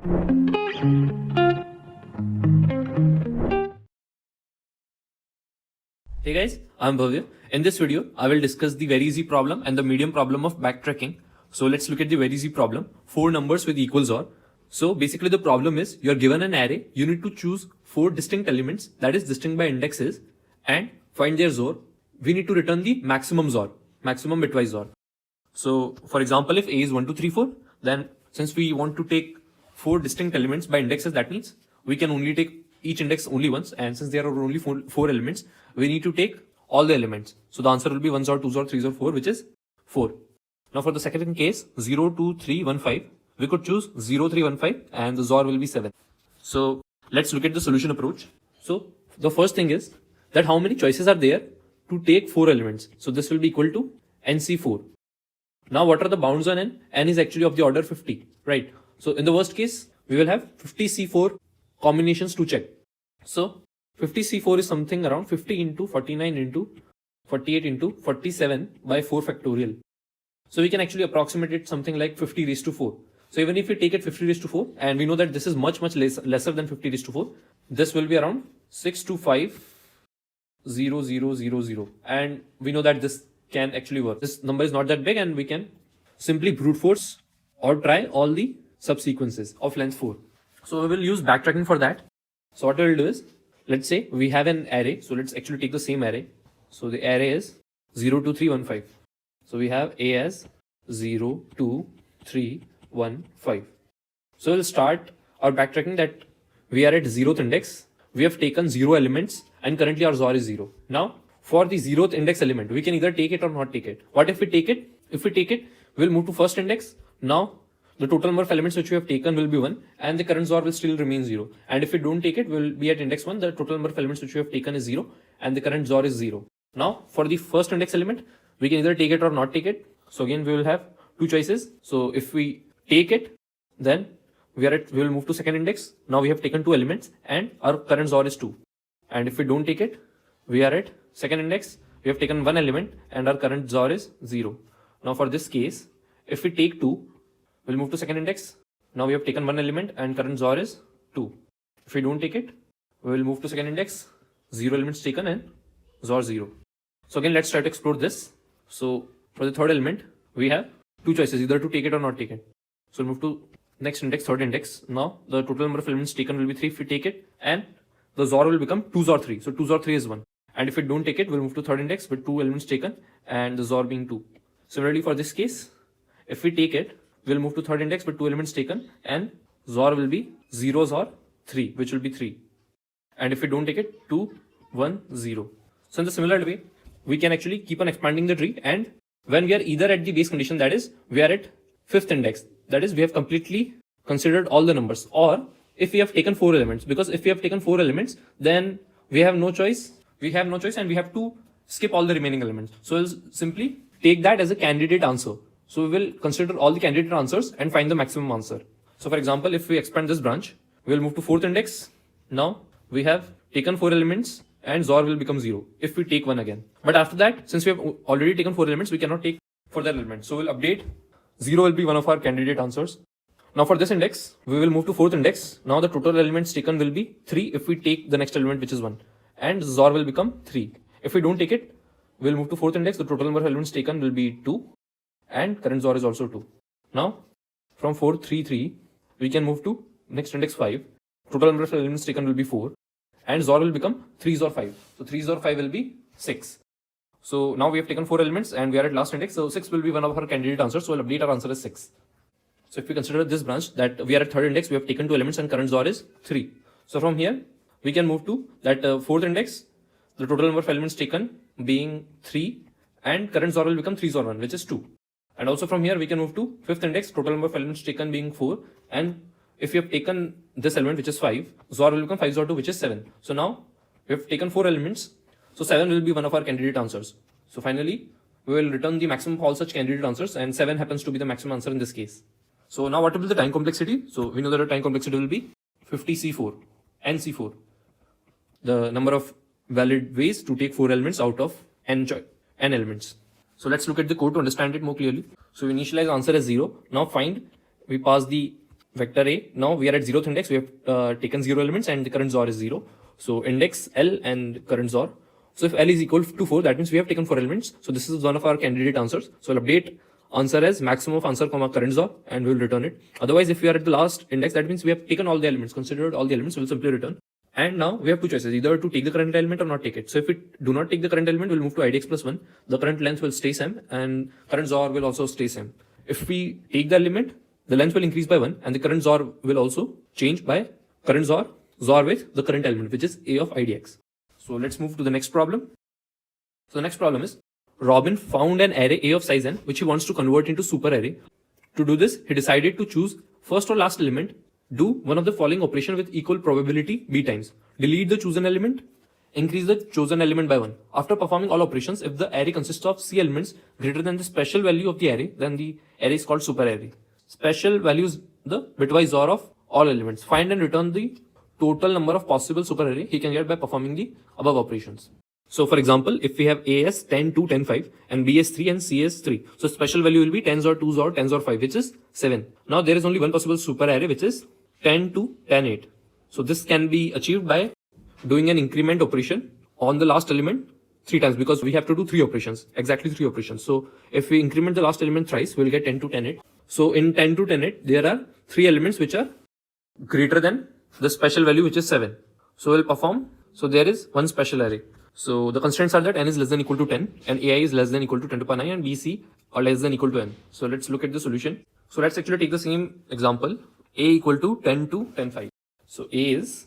Hey guys, I'm Bhavya. In this video, I will discuss the very easy problem and the medium problem of backtracking. So let's look at the very easy problem. 4 numbers with equals OR. So basically the problem is you're given an array, you need to choose 4 distinct elements, that is distinct by indexes, and find their XOR. We need to return the maximum XOR, maximum bitwise XOR. So for example, if A is 1, 2, 3, 4, then since we want to take 4 distinct elements by indexes, that means we can only take each index only once, and since there are only four elements, we need to take all the elements. So the answer will be 1 XOR, 2 XOR, 3 XOR, 4, which is 4. Now for the second case, 0, 2, 3, 1, 5, we could choose 0, 3, 1, 5 and the XOR will be 7. So let's look at the solution approach. So the first thing is that how many choices are there to take 4 elements. So this will be equal to NC4. Now what are the bounds on n? N is actually of the order 50, right? So in the worst case, we will have 50 C4 combinations to check. So 50 C4 is something around 50 into 49 into 48 into 47 by 4 factorial. So we can actually approximate it something like 50 raised to 4. So even if we take it 50 raised to 4, and we know that this is much lesser than 50 raised to 4, this will be around 6250000, and we know that this can actually work. This number is not that big, and we can simply brute force or try all the subsequences of length 4. So we will use backtracking for that. So what we will do is, let's say we have an array. So let's actually take the same array. So the array is 0, 2, 3, 1, 5. So we have A as 0, 2, 3, 1, 5. So we'll start our backtracking that we are at 0th index. We have taken 0 elements and currently our XOR is 0. Now for the 0th index element, we can either take it or not take it. What if we take it? If we take it, we'll move to first index. Now the total number of elements which we have taken will be 1 and the current XOR will still remain 0. And if we don't take it, we'll be at index 1. The total number of elements which we have taken is 0 and the current XOR is 0. Now for the first index element, we can either take it or not take it. So again, we will have 2 choices. So if we take it, then we will move to second index. Now we have taken 2 elements and our current XOR is 2. And if we don't take it, we are at second index. We have taken 1 element and our current XOR is 0. Now for this case, if we take 2, we'll move to second index. Now we have taken 1 element and current XOR is 2. If we don't take it, we will move to second index, 0 elements taken and XOR 0. So again, let's try to explore this. So for the third element, we have 2 choices, either to take it or not take it. So we'll move to next index, third index. Now the total number of elements taken will be 3 if we take it, and the XOR will become 2 XOR 3. So 2 XOR 3 is 1. And if we don't take it, we'll move to third index with 2 elements taken and the XOR being 2. Similarly for this case, if we take it, we'll move to third index with 2 elements taken and XOR will be 0 XOR 3, which will be 3. And if we don't take it, 2, 1, 0. So in the similar way, we can actually keep on expanding the tree, and when we are either at the base condition, that is we are at 5th index, that is we have completely considered all the numbers, or if we have taken 4 elements, because if we have taken 4 elements, then we have no choice. We have no choice and we have to skip all the remaining elements. So we'll simply take that as a candidate answer. So we will consider all the candidate answers and find the maximum answer. So for example, if we expand this branch, we will move to 4th index. Now we have taken 4 elements and XOR will become 0 if we take 1 again. But after that, since we have already taken 4 elements, we cannot take further elements. So we'll update 0 will be one of our candidate answers. Now for this index, we will move to 4th index. Now the total elements taken will be 3 if we take the next element, which is 1, and XOR will become 3. If we don't take it, we'll move to 4th index. The total number of elements taken will be 2 and current XOR is also 2. Now from 4, 3, 3, we can move to next index 5. Total number of elements taken will be 4 and XOR will become 3 XOR 5. So 3 XOR 5 will be 6. So now we have taken 4 elements and we are at last index. So 6 will be one of our candidate answers. So we'll update our answer as 6. So if we consider this branch that we are at third index, we have taken 2 elements and current XOR is 3. So from here, we can move to that 4th index, the total number of elements taken being 3 and current XOR will become 3 XOR 1, which is 2. And also from here, we can move to 5th index, total number of elements taken being 4. And if we have taken this element, which is 5, XOR will become 5 XOR 2, which is 7. So now we have taken 4 elements. So 7 will be one of our candidate answers. So finally, we will return the maximum of all such candidate answers, and 7 happens to be the maximum answer in this case. So now what will be the time complexity? So we know that the time complexity will be 50 C4, NC4. The number of valid ways to take 4 elements out of n elements. So let's look at the code to understand it more clearly. So we initialize answer as 0. Now find, we pass the vector A. Now we are at 0th index. We have taken 0 elements and the current XOR is 0. So index L and current XOR. So if L is equal to 4, that means we have taken 4 elements. So this is one of our candidate answers. So we'll update answer as maximum of answer comma current XOR and we'll return it. Otherwise, if we are at the last index, that means we have taken all the elements, considered all the elements, we'll simply return. And now we have two choices, either to take the current element or not take it. So if we do not take the current element, we'll move to idx plus 1. The current length will stay same and current XOR will also stay same. If we take the element, the length will increase by 1 and the current XOR will also change by current XOR with the current element, which is A of idx. So let's move to the next problem. So the next problem is, Robin found an array A of size n, which he wants to convert into super array. To do this, he decided to choose first or last element, do one of the following operation with equal probability b times. Delete the chosen element, increase the chosen element by 1. After performing all operations, if the array consists of c elements greater than the special value of the array, then the array is called super array. Special value is the bitwise XOR of all elements. Find and return the total number of possible super array he can get by performing the above operations. So for example, if we have A as 10, 2, 10, 5 and B as 3 and C as 3. So special value will be 10 XOR 2 XOR 10 XOR 5, which is 7. Now there is only one possible super array, which is 10 to 10, 8. So this can be achieved by doing an increment operation on the last element 3 times, because we have to do 3 operations, exactly 3 operations. So if we increment the last element thrice, we'll get 10 to 10, 8. So in 10 to 10, 8, there are 3 elements which are greater than the special value, which is 7. So we'll perform. So there is one special array. So the constraints are that n is less than equal to 10 and ai is less than equal to 10 to the power 9 and bc are less than equal to n. So let's look at the solution. So let's actually take the same example. A equal to 10 to 10, 5. So A is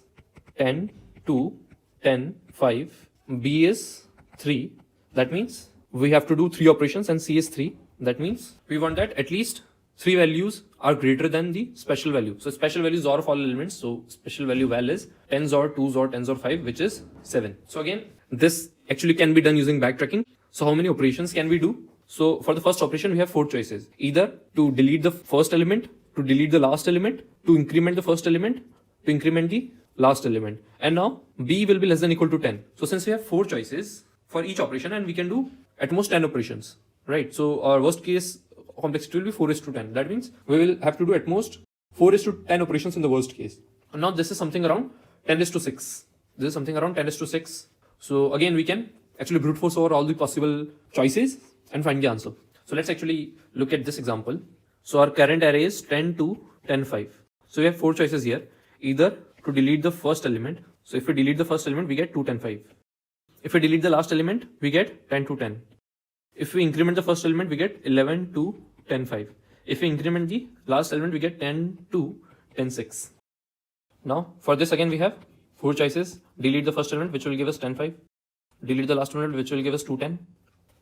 10 to 10, 5. B is 3. That means we have to do 3 operations and C is 3. That means we want that at least 3 values are greater than the special value. So special value is XOR of all elements. So special value val is 10 XOR 2 XOR 10 XOR 5, which is 7. So again, this actually can be done using backtracking. So how many operations can we do? So for the first operation, we have 4 choices. Either to delete the first element, to delete the last element, to increment the first element, to increment the last element. And now B will be less than equal to 10. So since we have 4 choices for each operation and we can do at most 10 operations, right? So our worst case complexity will be 4 is to 10. That means we will have to do at most 4 is to 10 operations in the worst case. And now this is something around 10 is to 6. This is something around 10 is to 6. So again, we can actually brute force over all the possible choices and find the answer. So let's actually look at this example. So our current array is 10 to 10, 5. So we have 4 choices here. Either to delete the first element. So if we delete the first element, we get 2, 10, 5. If we delete the last element, we get 10 to 10. If we increment the first element, we get 11 to 10, 5. If we increment the last element, we get 10 to 10, 6. Now for this again, we have 4 choices. Delete the first element, which will give us 10, 5. Delete the last element, which will give us 2, 10.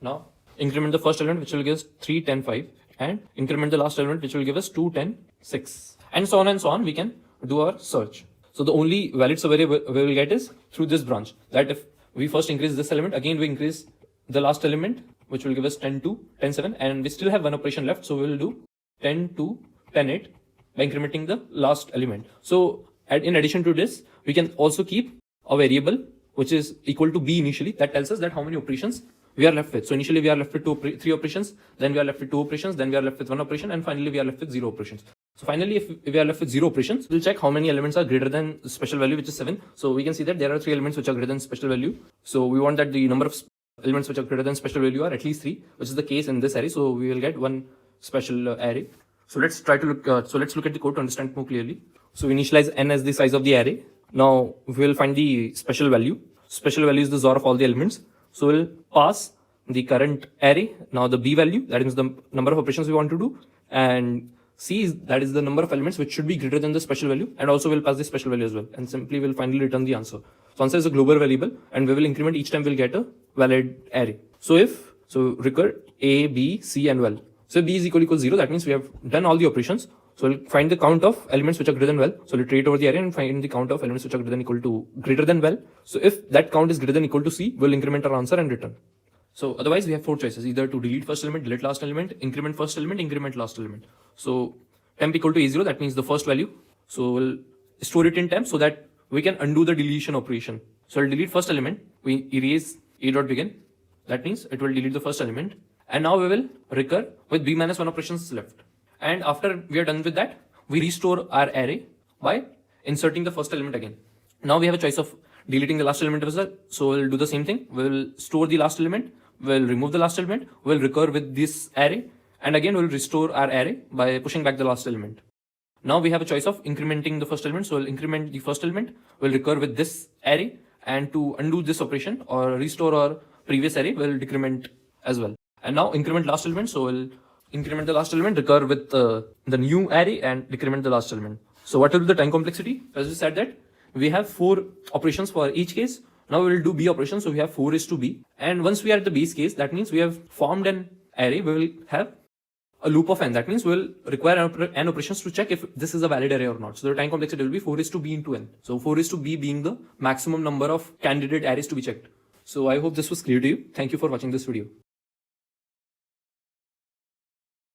Now increment the first element, which will give us 3, 10, 5. And increment the last element, which will give us 2, 10, 6. And so on, we can do our search. So the only valid survey we will get is through this branch. That if we first increase this element, again we increase the last element, which will give us 10 to 10, 7. And we still have one operation left. So we will do 10 to 10, 8 by incrementing the last element. So in addition to this, we can also keep a variable which is equal to b initially. That tells us that how many operations we are left with. So initially we are left with 3 operations, then we are left with 2 operations, then we are left with 1 operation, and finally we are left with 0 operations. So finally, if we are left with 0 operations, we'll check how many elements are greater than the special value, which is 7. So we can see that there are 3 elements which are greater than special value. So we want that the number of elements which are greater than special value are at least 3, which is the case in this array. So we will get one special array. So let's try to look. So let's look at the code to understand more clearly. So we initialize n as the size of the array. Now we will find the special value. Special value is the XOR of all the elements. So we'll pass the current array. Now the b value, that is the number of operations we want to do, and c is that is the number of elements which should be greater than the special value, and also we'll pass the special value as well, and simply we'll finally return the answer. So answer is a global variable, and we will increment each time we'll get a valid array. So record a, b, c, and val. So if b is equal 0, that means we have done all the operations. So we'll find the count of elements which are greater than val. So we'll iterate over the array and find the count of elements which are greater than val. So if that count is greater than equal to c, we'll increment our answer and return. So otherwise we have 4 choices, either to delete first element, delete last element, increment first element, increment last element. So temp equal to a0, that means the first value. So we'll store it in temp so that we can undo the deletion operation. So we'll delete first element, we erase a.begin. That means it will delete the first element. And now we will recur with b minus 1 operations left. And after we are done with that, we restore our array by inserting the first element again. Now we have a choice of deleting the last element as well. So we'll do the same thing. We'll store the last element, we'll remove the last element, we'll recur with this array, and again we'll restore our array by pushing back the last element. Now we have a choice of incrementing the first element. So we'll increment the first element, we'll recur with this array, and to undo this operation or restore our previous array, we'll decrement as well. And now increment last element. So we'll increment the last element, recur with the new array, and decrement the last element. So what will be the time complexity? As we said that we have 4 operations for each case. Now we will do B operation. So we have 4 is to B. And once we are at the base case, that means we have formed an array. We will have a loop of n. That means we'll require n operations to check if this is a valid array or not. So the time complexity will be 4 is to B into n. So 4 is to B being the maximum number of candidate arrays to be checked. So I hope this was clear to you. Thank you for watching this video.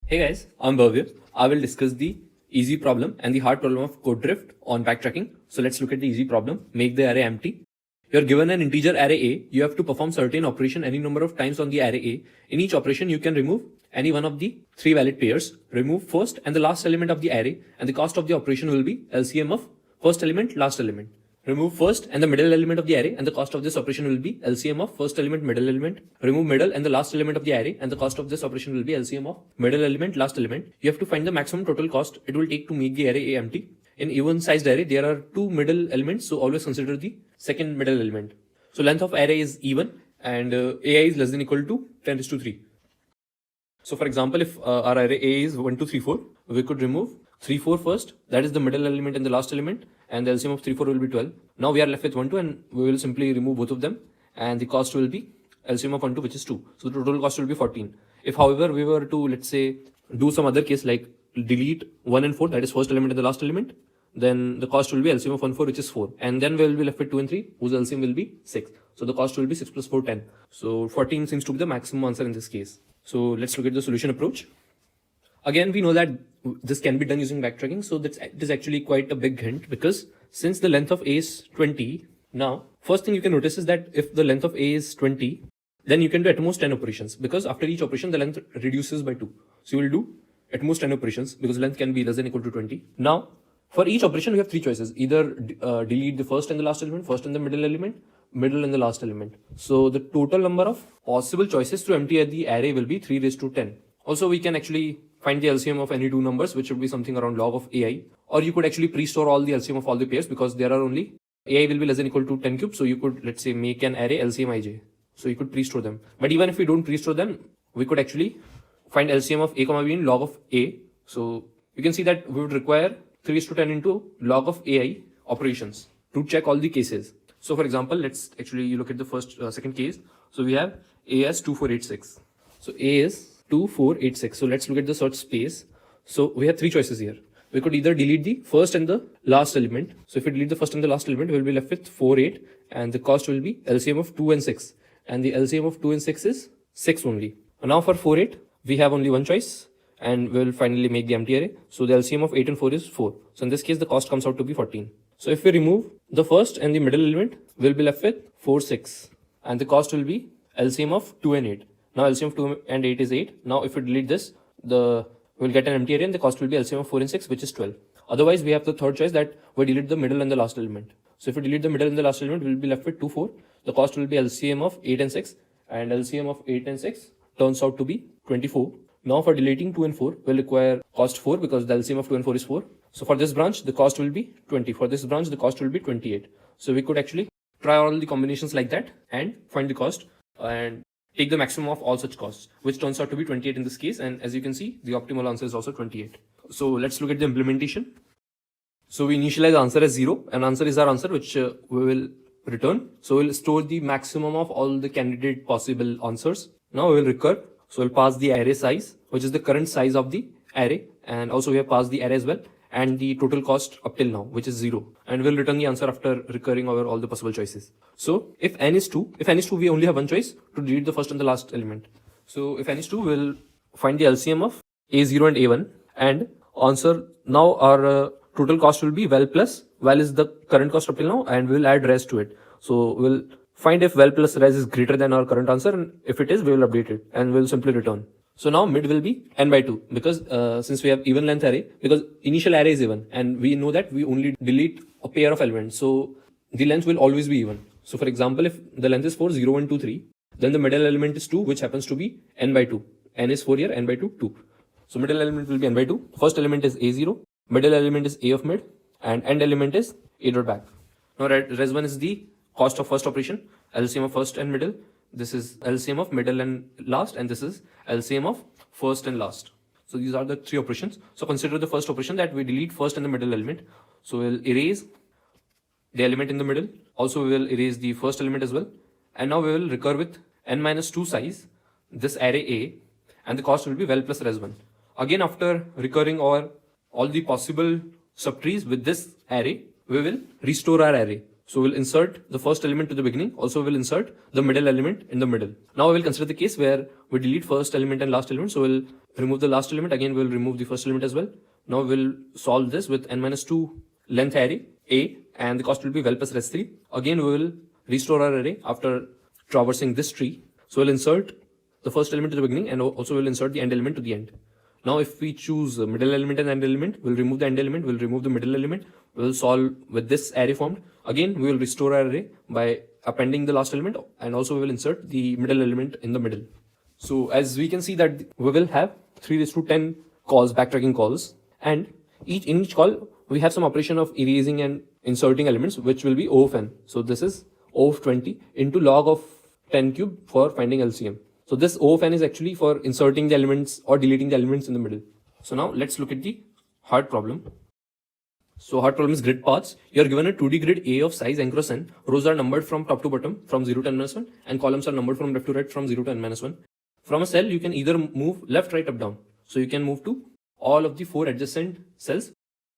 Hey guys, I'm Bhavya. I will discuss the easy problem and the hard problem of code drift on backtracking. So let's look at the easy problem. Make the array empty. You're given an integer array A. You have to perform certain operation any number of times on the array A. In each operation, you can remove any one of the 3 valid pairs. Remove first and the last element of the array, and the cost of the operation will be LCM of first element, last element. Remove first and the middle element of the array, and the cost of this operation will be LCM of first element, middle element. Remove middle and the last element of the array, and the cost of this operation will be LCM of middle element, last element. You have to find the maximum total cost it will take to make the array A empty. In even sized array, there are 2 middle elements, so always consider the second middle element. So length of array is even, and AI is less than equal to 10:3. So for example, if our array A is 1, 2, 3, 4, we could remove 3, 4 first. That is the middle element and the last element, and the LCM of 3, 4 will be 12. Now we are left with 1, 2, and we will simply remove both of them, and the cost will be LCM of 1, 2, which is 2. So the total cost will be 14. If however we were to, let's say, do some other case like delete 1 and 4, that is first element and the last element, then the cost will be LCM of 1, 4, which is 4. And then we will be left with 2 and 3, whose LCM will be 6. So the cost will be 6 plus 4, 10. So 14 seems to be the maximum answer in this case. So let's look at the solution approach. Again, we know that this can be done using backtracking. So it is actually quite a big hint, because since the length of A is 20, now first thing you can notice is that if the length of A is 20, then you can do at most 10 operations, because after each operation the length reduces by 2. So you will do at most 10 operations because length can be less than equal to 20. Now for each operation we have 3 choices: either delete the first and the last element, first and the middle element, middle and the last element. So the total number of possible choices to empty the array will be 3 raised to 10. Also we can actually find the LCM of any 2 numbers, which would be something around log of AI, or you could actually pre-store all the LCM of all the pairs, because there are only AI will be less than equal to 10 cubes. So you could, let's say, make an array LCM ij. So you could pre-store them. But even if we don't pre-store them, we could actually find LCM of a, b in log of A. So you can see that we would require 3 raised to 10 into log of AI operations to check all the cases. So for example, let's actually look at the second case. So we have A as 2486. So A is 2486. So let's look at the search space. So we have 3 choices here. We could either delete the first and the last element. So if we delete the first and the last element, we'll be left with 4, 8, and the cost will be LCM of 2 and 6. And the LCM of 2 and 6 is 6 only. Now for 4, 8, we have only one choice, and we'll finally make the empty array. So the LCM of 8 and 4 is 4. So in this case, the cost comes out to be 14. So if we remove the first and the middle element, we'll be left with 4, 6. And the cost will be LCM of 2 and 8. Now LCM of 2 and 8 is 8. Now if we delete this, we'll get an empty array, and the cost will be LCM of 4 and 6, which is 12. Otherwise, we have the third choice that we delete the middle and the last element. So if we delete the middle and the last element, we'll be left with 2, 4. The cost will be LCM of 8 and 6. And LCM of 8 and 6 turns out to be 24. Now for deleting 2 and 4, we'll require cost 4, because the LCM of 2 and 4 is 4. So for this branch, the cost will be 20. For this branch, the cost will be 28. So we could actually try all the combinations like that and find the cost and take the maximum of all such costs, which turns out to be 28 in this case. And as you can see, the optimal answer is also 28. So let's look at the implementation. So we initialize the answer as 0, and answer is our answer, which we will return. So we'll store the maximum of all the candidate possible answers. Now we will recur. So we'll pass the array size, which is the current size of the array. And also we have passed the array as well, and the total cost up till now, which is 0. And we'll return the answer after recurring over all the possible choices. So if n is 2, we only have one choice to delete the first and the last element. So if n is 2, we'll find the LCM of A0 and A1, and answer. Now our total cost will be val plus, val is the current cost up till now, and we'll add res to it. So we'll find if val plus res is greater than our current answer, and if it is, we will update it and we'll simply return. So now mid will be n by 2 because since we have even length array, because initial array is even and we know that we only delete a pair of elements. So the length will always be even. So for example, if the length is 4, 0, 1, 2, 3, then the middle element is 2, which happens to be n by 2. N is 4 here, n by 2, 2. So middle element will be n by 2. First element is a0, middle element is a of mid, and end element is a dot back. Now res1 is the cost of first operation, LCM of first and middle. This is LCM of middle and last, and this is LCM of first and last. So these are the three operations. So consider the first operation that we delete first and the middle element. So we'll erase the element in the middle. Also we will erase the first element as well. And now we will recur with n minus 2 size this array A, and the cost will be vel plus res1. Again, after recurring all the possible subtrees with this array, we will restore our array. So we'll insert the first element to the beginning. Also we'll insert the middle element in the middle. Now we will consider the case where we delete first element and last element. So we'll remove the last element. Again, we'll remove the first element as well. Now we'll solve this with n minus 2 length array A, and the cost will be vel plus res3. Again, we will restore our array after traversing this tree. So we'll insert the first element to the beginning, and also we'll insert the end element to the end. Now if we choose middle element and end element, we'll remove the end element, we'll remove the middle element, we'll solve with this array formed. Again, we will restore our array by appending the last element, and also we will insert the middle element in the middle. So as we can see that we will have 3⁻10 calls, backtracking calls, and in each call we have some operation of erasing and inserting elements, which will be O of n. So this is O of 20 into log of 10 cube for finding LCM. So this O of n is actually for inserting the elements or deleting the elements in the middle. So now let's look at the hard problem. So hard problem is grid paths. You are given a 2D grid A of size n cross n. Rows are numbered from top to bottom from 0 to n minus 1, and columns are numbered from left to right from 0 to n minus 1. From a cell, you can either move left, right, up, down. So you can move to all of the 4 adjacent cells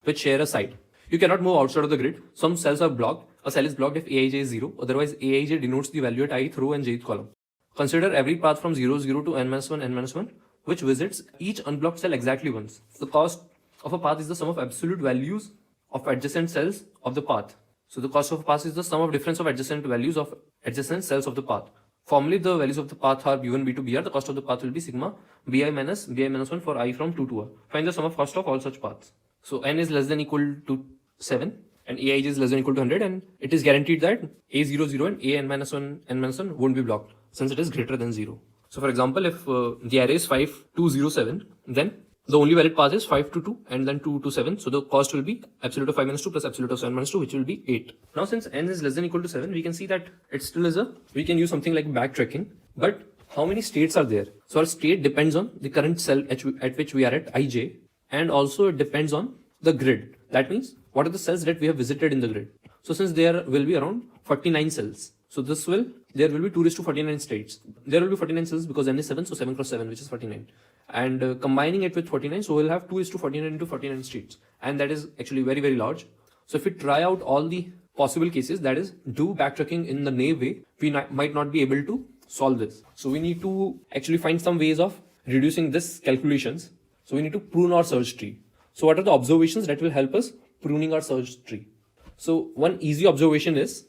which share a side. You cannot move outside of the grid. Some cells are blocked. A cell is blocked if Aij is 0. Otherwise, Aij denotes the value at ith row and jth column. Consider every path from 0, 0 to n minus 1, which visits each unblocked cell exactly once. The cost of a path is the sum of absolute values of adjacent cells of the path. So the cost of a path is the sum of difference of adjacent values of adjacent cells of the path. Formally, the values of the path are b1, b2, br. The cost of the path will be sigma bi minus 1 for I from 2 to r. Find the sum of cost of all such paths. So n is less than equal to 7 and aij is less than equal to 100, and it is guaranteed that a00 and a n minus 1 won't be blocked since it is greater than 0. So for example, if the array is 5 2 0 7, then the only valid path is 5 to 2 and then 2 to 7. So the cost will be absolute of 5 minus 2 plus absolute of 7 minus 2, which will be 8. Now since n is less than equal to 7, we can see that it still is we can use something like backtracking. But how many states are there? So our state depends on the current cell at which we are at ij, and also it depends on the grid. That means what are the cells that we have visited in the grid. So since there will be around 49 cells, so there will be 2⁻49 states. There will be 49 cells because n is 7, so 7 cross 7, which is 49. And combining it with 49, so we'll have 2:49 into 49 states. And that is actually very, very large. So if we try out all the possible cases, that is, do backtracking in the naive way, we might not be able to solve this. So we need to actually find some ways of reducing this calculations. So we need to prune our search tree. So what are the observations that will help us pruning our search tree? So one easy observation is,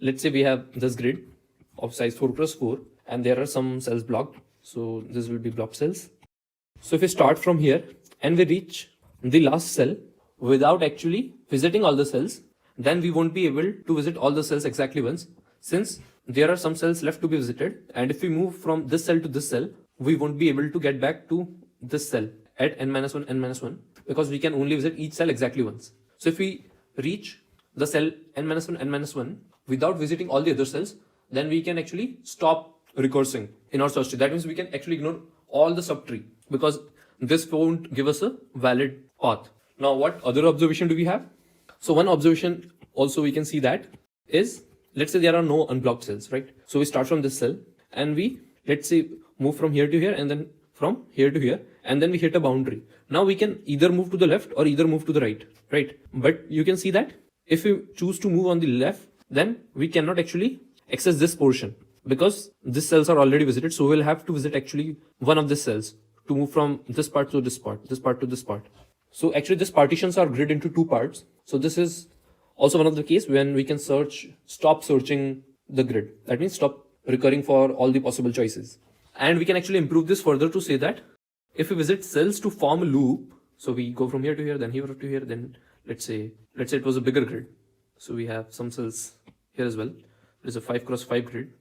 let's say we have this grid of size 4 cross 4 and there are some cells blocked. So this will be blocked cells. So if we start from here and we reach the last cell without actually visiting all the cells, then we won't be able to visit all the cells exactly once, since there are some cells left to be visited. And if we move from this cell to this cell, we won't be able to get back to this cell at n-1 because we can only visit each cell exactly once. So if we reach the cell n-1 without visiting all the other cells, then we can actually stop recursing in our search tree. That means we can actually ignore all the subtree because this won't give us a valid path. Now what other observation do we have? So one observation also we can see that is, let's say there are no unblocked cells, right? So we start from this cell and we, let's say, move from here to here and then from here to here, and then we hit a boundary. Now we can either move to the left or either move to the right? But you can see that if we choose to move on the left, then we cannot actually access this portion because these cells are already visited. So we'll have to visit actually one of these cells to move from this part to this part, this part to this part. So actually these partitions are grid into 2 parts. So this is also one of the case when we can stop searching the grid. That means stop recurring for all the possible choices. And we can actually improve this further to say that if we visit cells to form a loop, so we go from here to here, then here to here, then let's say it was a bigger grid. So we have some cells here as well. There's a 5x5 grid.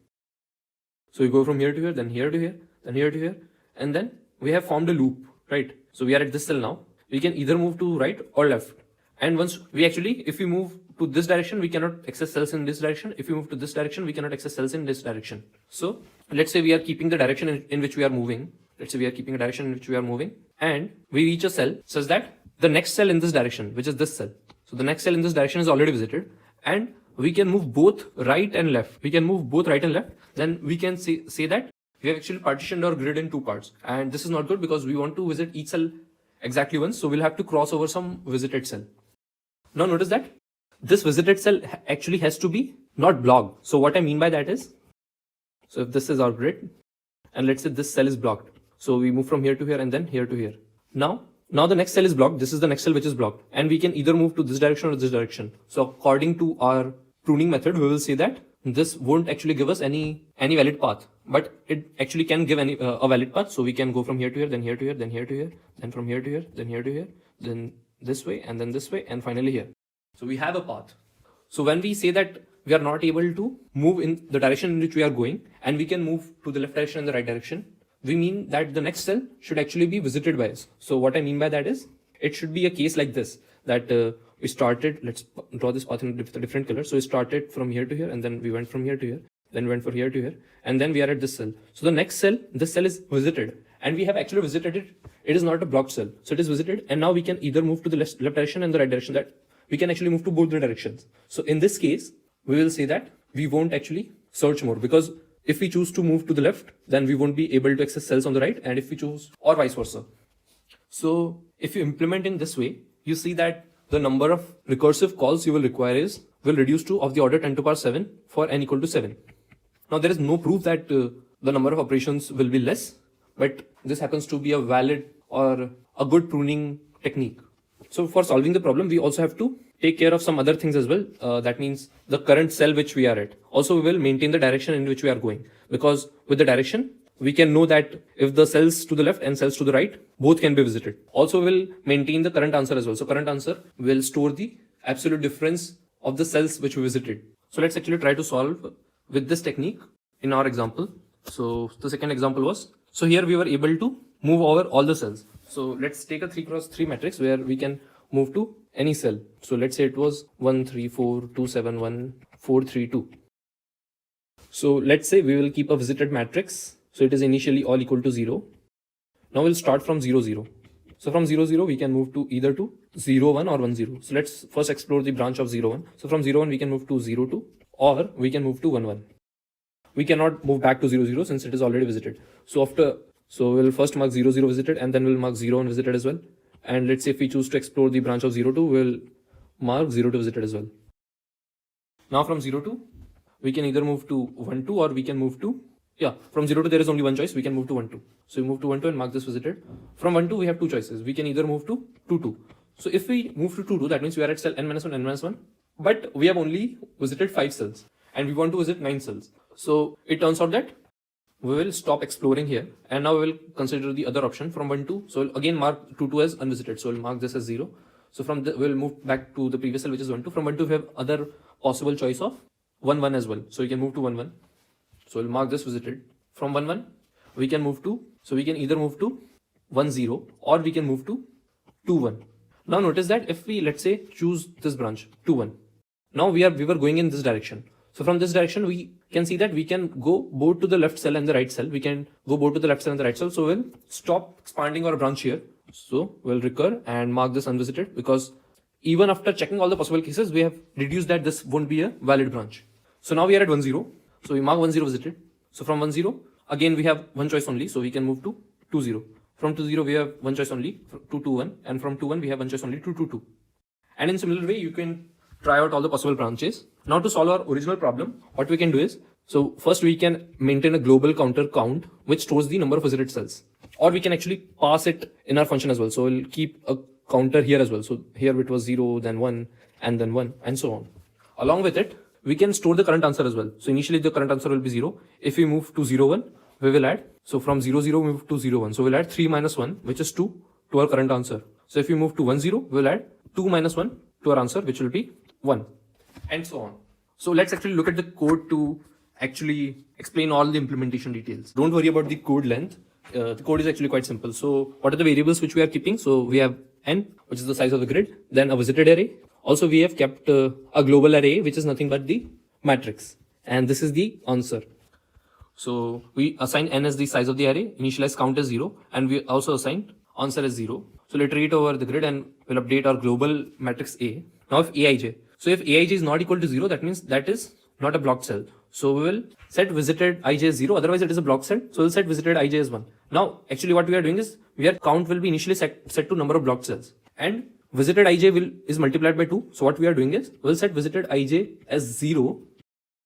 So we go from here to here, then here to here, then here to here, and then we have formed a loop, right? So we are at this cell now. We can either move to right or left. And once we actually, if we move to this direction, we cannot access cells in this direction. If we move to this direction, we cannot access cells in this direction. So let's say we are keeping the direction in which we are moving. Let's say we are keeping a direction in which we are moving, and we reach a cell such that the next cell in this direction, which is this cell. So the next cell in this direction is already visited, and we can move both right and left. We can move both right and left. Then we can say that we have actually partitioned our grid in two parts. And this is not good because we want to visit each cell exactly once. So we'll have to cross over some visited cell. Now notice that this visited cell actually has to be not blocked. So what I mean by that is, so if this is our grid, and let's say this cell is blocked. So we move from here to here and then here to here. Now the next cell is blocked. This is the next cell which is blocked. And we can either move to this direction or this direction. So according to our pruning method, we will say that this won't actually give us any valid path, but it actually can give a valid path. So we can go from here to here, then here to here, then here to here, then from here to here, then here to here, then this way, and then this way, and finally here. So we have a path. So when we say that we are not able to move in the direction in which we are going, and we can move to the left direction and the right direction, we mean that the next cell should actually be visited by us. So what I mean by that is, it should be a case like this, that we started, let's draw this path in a different color. So we started from here to here, and then we went from here to here, then went from here to here, and then we are at this cell. So the next cell, this cell is visited, and we have actually visited it. It is not a blocked cell. So it is visited, and now we can either move to the left direction and the right direction. That we can actually move to both the directions. So in this case, we will say that we won't actually search more, because if we choose to move to the left, then we won't be able to access cells on the right, and if we choose, or vice versa. So if you implement in this way, you see that the number of recursive calls you will require will reduce to of the order 10 to the power 7 for n equal to 7. Now there is no proof that the number of operations will be less, but this happens to be a valid or a good pruning technique. So for solving the problem, we also have to take care of some other things as well. That means the current cell which we are at. Also, we will maintain the direction in which we are going, because with the direction, we can know that if the cells to the left and cells to the right, both can be visited. Also, we will maintain the current answer as well. So current answer will store the absolute difference of the cells which we visited. So let's actually try to solve with this technique in our example. So the second example was, so here we were able to move over all the cells. So let's take a 3x3 matrix where we can move to any cell. So let's say it was 1, 3, 4, 2, 7, 1, 4, 3, 2. So let's say we will keep a visited matrix. So it is initially all equal to 0. Now we'll start from 0, 0. So from 0, 0, we can move to either to 0, 1 or 1, 0. So let's first explore the branch of 0, 1. So from 0, 1, we can move to 0, 2, or we can move to 1, 1. We cannot move back to 0, 0 since it is already visited. So we'll first mark 0, 0 visited, and then we'll mark 0, 1 visited as well. And let's say if we choose to explore the branch of 0, 2, we'll mark 0, 2 visited as well. Now from 0, 2, we can either move to 1, 2, or we can move to, from 0 to there is only one choice. We can move to 1, 2. So we move to 1, 2 and mark this visited. From 1, 2, we have two choices. We can either move to 2, 2. So if we move to 2, 2, that means we are at cell n-1, n-1, but we have only visited 5 cells and we want to visit 9 cells. So it turns out that we will stop exploring here, and now we will consider the other option from 1, 2. So we'll again mark 2, 2 as unvisited. So we'll mark this as 0. So from we'll move back to the previous cell, which is 1, 2. From 1, 2, we have other possible choice of 1, 1 as well. So we can move to 1, 1. So we'll mark this visited. From 1, 1, we can move to, so we can either move to 1, 0, or we can move to 2, 1. Now notice that if we, let's say, choose this branch, 2, 1. Now we were going in this direction. So from this direction, we can see that we can go both to the left cell and the right cell. We can go both to the left cell and the right cell. So we'll stop expanding our branch here. So we'll recur and mark this unvisited, because even after checking all the possible cases, we have deduced that this won't be a valid branch. So now we are at 1, 0. So we mark 1, 0 visited. So from 1, 0, again we have one choice only. So we can move to 2, 0. From 2, 0, we have one choice only, 2, 2, 1. And from 2, 1, we have one choice only, 2, 2, 2. And in similar way, you can try out all the possible branches. Now to solve our original problem, what we can do is, so first we can maintain a global counter count which stores the number of visited cells, or we can actually pass it in our function as well. So we'll keep a counter here as well. So here it was 0, then 1, and then 1, and so on. Along with it, we can store the current answer as well. So initially the current answer will be 0. If we move to 0, 1, we will add, so from 0, 0, we move to 0, 1. So we'll add 3 minus 1, which is 2, to our current answer. So if we move to 1, 0, we'll add 2 minus 1 to our answer, which will be 1, and so on. So let's actually look at the code to actually explain all the implementation details. Don't worry about the code length. The code is actually quite simple. So what are the variables which we are keeping? So we have n, which is the size of the grid, then a visited array. Also we have kept a global array, which is nothing but the matrix, and this is the answer. So we assign n as the size of the array, initialize count as 0, and we also assign answer as 0. So we'll iterate over the grid and we'll update our global matrix A. Now if Aij, so if Aij is not equal to 0, that means that is not a blocked cell. So we will set visited ij as 0, otherwise it is a blocked cell. So we'll set visited ij as 1. Now actually what we are doing is, count will be initially set to number of blocked cells, and visited ij is multiplied by 2. So what we are doing is, we'll set visited ij as 0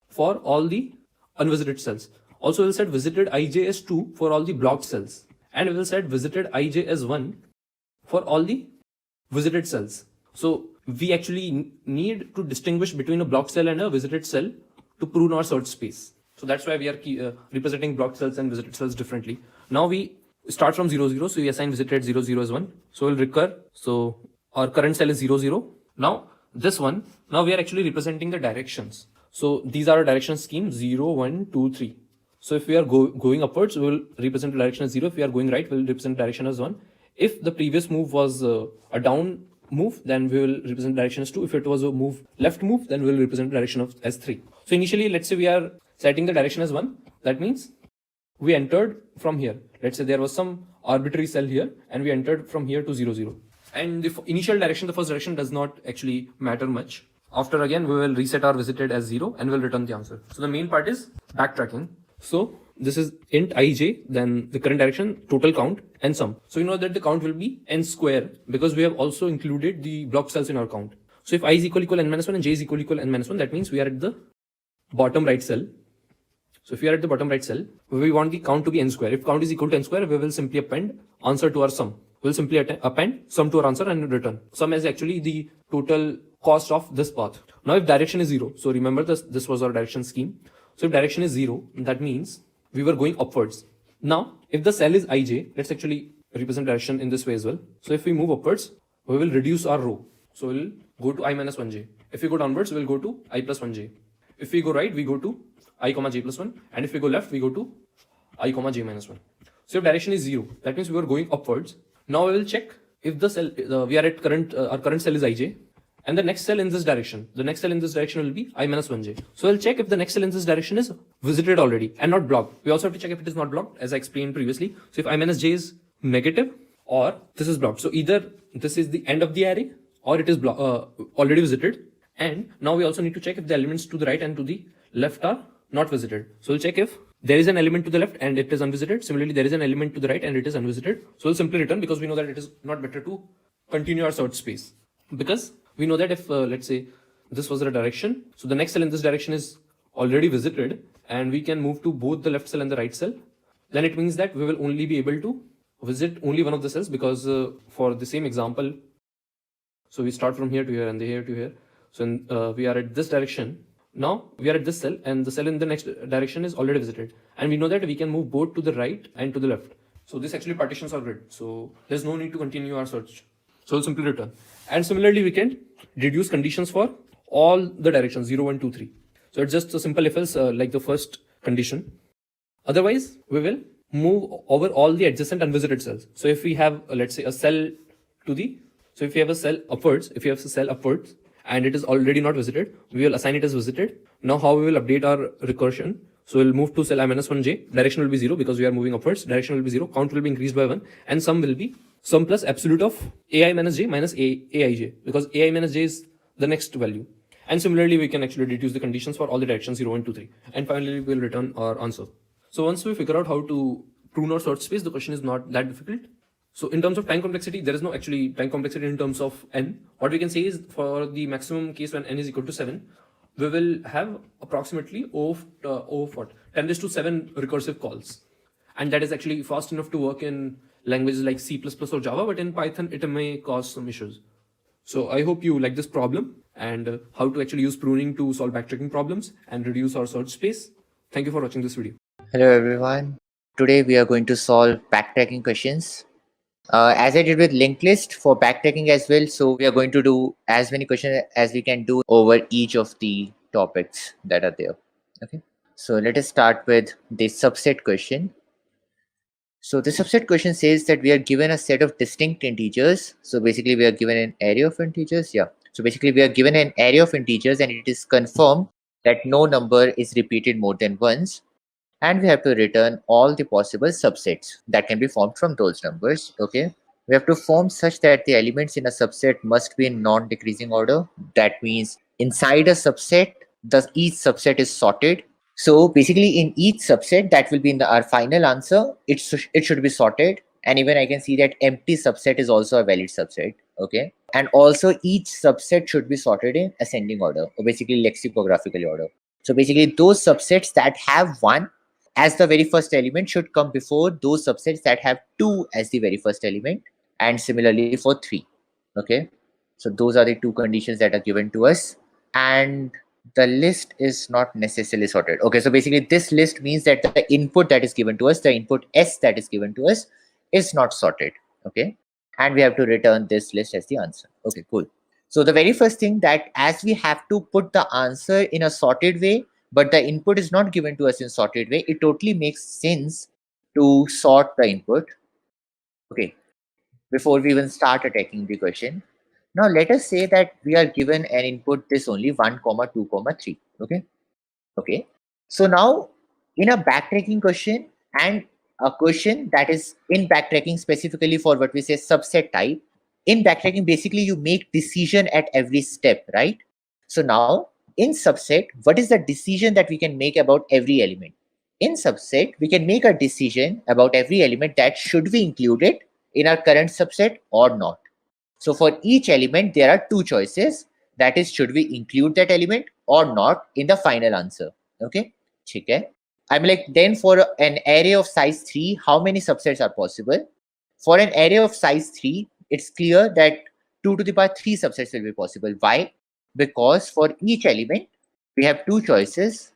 for all the unvisited cells. Also we'll set visited ij as 2 for all the blocked cells, and we will set visited ij as 1 for all the visited cells. So we actually need to distinguish between a blocked cell and a visited cell to prune our search space. So that's why we are representing blocked cells and visited cells differently. Now we start from 0, 0, so we assign visited 0, 0 as 1. So we'll recur. So our current cell is 0, 0. Now this one, now we are actually representing the directions. So these are our direction scheme, 0, 1, 2, 3. So if we are going upwards, we will represent the direction as 0. If we are going right, we will represent direction as 1. If the previous move was a down move, then we will represent direction as 2. If it was a left move, then we will represent direction as 3. So initially, let's say we are setting the direction as 1. That means we entered from here. Let's say there was some arbitrary cell here, and we entered from here to 0, 0. And the initial direction, the first direction, does not actually matter much. After again, we will reset our visited as 0 and we'll return the answer. So the main part is backtracking. So this is int ij, then the current direction, total count, and sum. So you know that the count will be n square because we have also included the block cells in our count. So if I is equal n minus 1 and j is equal n minus 1, that means we are at the bottom right cell. So if we are at the bottom right cell, we want the count to be n square. If count is equal to n square, we will simply append answer to our sum. We'll simply append sum to our answer and return. Sum is actually the total cost of this path. Now if direction is 0, so remember this was our direction scheme. So if direction is 0, that means we were going upwards. Now, if the cell is ij, let's actually represent direction in this way as well. So if we move upwards, we will reduce our row. So we'll go to I minus 1j. If we go downwards, we'll go to I plus 1j. If we go right, we go to I comma j plus 1. And if we go left, we go to I comma j minus 1. So if direction is 0, that means we were going upwards. Now we will check if the cell, we are at our current cell is ij. And the next cell in this direction, will be I minus 1j. So we'll check if the next cell in this direction is visited already and not blocked. We also have to check if it is not blocked, as I explained previously. So if I minus j is negative or this is blocked. So either this is the end of the array or it is already visited. And now we also need to check if the elements to the right and to the left are not visited. So we'll check if there is an element to the left and it is unvisited. Similarly, there is an element to the right and it is unvisited. So we'll simply return because we know that it is not better to continue our search space. Because we know that if, let's say, this was the direction, so the next cell in this direction is already visited and we can move to both the left cell and the right cell, then it means that we will only be able to visit only one of the cells because for the same example, so we start from here to here and here to here. So we are at this direction. Now we are at this cell and the cell in the next direction is already visited. And we know that we can move both to the right and to the left. So this actually partitions our grid. So there's no need to continue our search. So we'll simply return. And similarly, we can deduce conditions for all the directions 0, 1, 2, 3. So it's just a simple if else like the first condition. Otherwise, we will move over all the adjacent unvisited cells. So if we have, let's say, a cell to the, so if you have a cell upwards, and it is already not visited, we will assign it as visited. Now how we will update our recursion? So we'll move to cell I minus 1j, direction will be 0 because we are moving upwards, direction will be 0, count will be increased by 1, and sum will be sum plus absolute of ai minus j minus aij, because ai minus j is the next value. And similarly, we can actually deduce the conditions for all the directions 0, 1, 2, 3. And finally, we'll return our answer. So once we figure out how to prune our search space, the question is not that difficult. So in terms of time complexity, there is no actually time complexity in terms of n. What we can say is for the maximum case when n is equal to 7, we will have approximately 10 raised to 7 recursive calls. And that is actually fast enough to work in languages like C++ or Java, but in Python, it may cause some issues. So I hope you like this problem and how to actually use pruning to solve backtracking problems and reduce our search space. Thank you for watching this video. Hello everyone. Today we are going to solve backtracking questions. As I did with linked list for backtracking as well, so we are going to do as many questions as we can do over each of the topics that are there. Okay, so let us start with the subset question. So the subset question says that we are given a set of distinct integers. So basically we are given an array of integers. Yeah. So basically we are given an array of integers and it is confirmed that no number is repeated more than once. And we have to return all the possible subsets that can be formed from those numbers. Okay. We have to form such that the elements in a subset must be in non-decreasing order. That means inside a subset, each subset is sorted. So basically in each subset that will be in our final answer, it should be sorted. And even I can see that empty subset is also a valid subset. Okay. And also each subset should be sorted in ascending order, or basically lexicographical order. So basically those subsets that have 1 as the very first element should come before those subsets that have 2 as the very first element, and similarly for 3. Okay. So those are the two conditions that are given to us. And the list is not necessarily sorted. Okay, so basically this list means that the input that is given to us, the input S that is given to us, is not sorted. Okay, and we have to return this list as the answer. Okay, cool. So the very first thing, that as we have to put the answer in a sorted way, but the input is not given to us in sorted way, it totally makes sense to sort the input. Okay, before we even start attacking the question. Now let us say that we are given an input this only 1, 2, 3. Okay. Okay. So now in a backtracking question and a question that is in backtracking specifically for what we say subset type, in backtracking basically you make decision at every step, right? So now in subset, what is the decision that we can make about every element? In subset, we can make a decision about every element that should we include it in our current subset or not. So for each element, there are two choices. That is, should we include that element or not in the final answer? Okay, okay. I'm like, then for an array of size 3, how many subsets are possible? For an array of size 3, it's clear that 2 to the power 3 subsets will be possible. Why? Because for each element, we have two choices.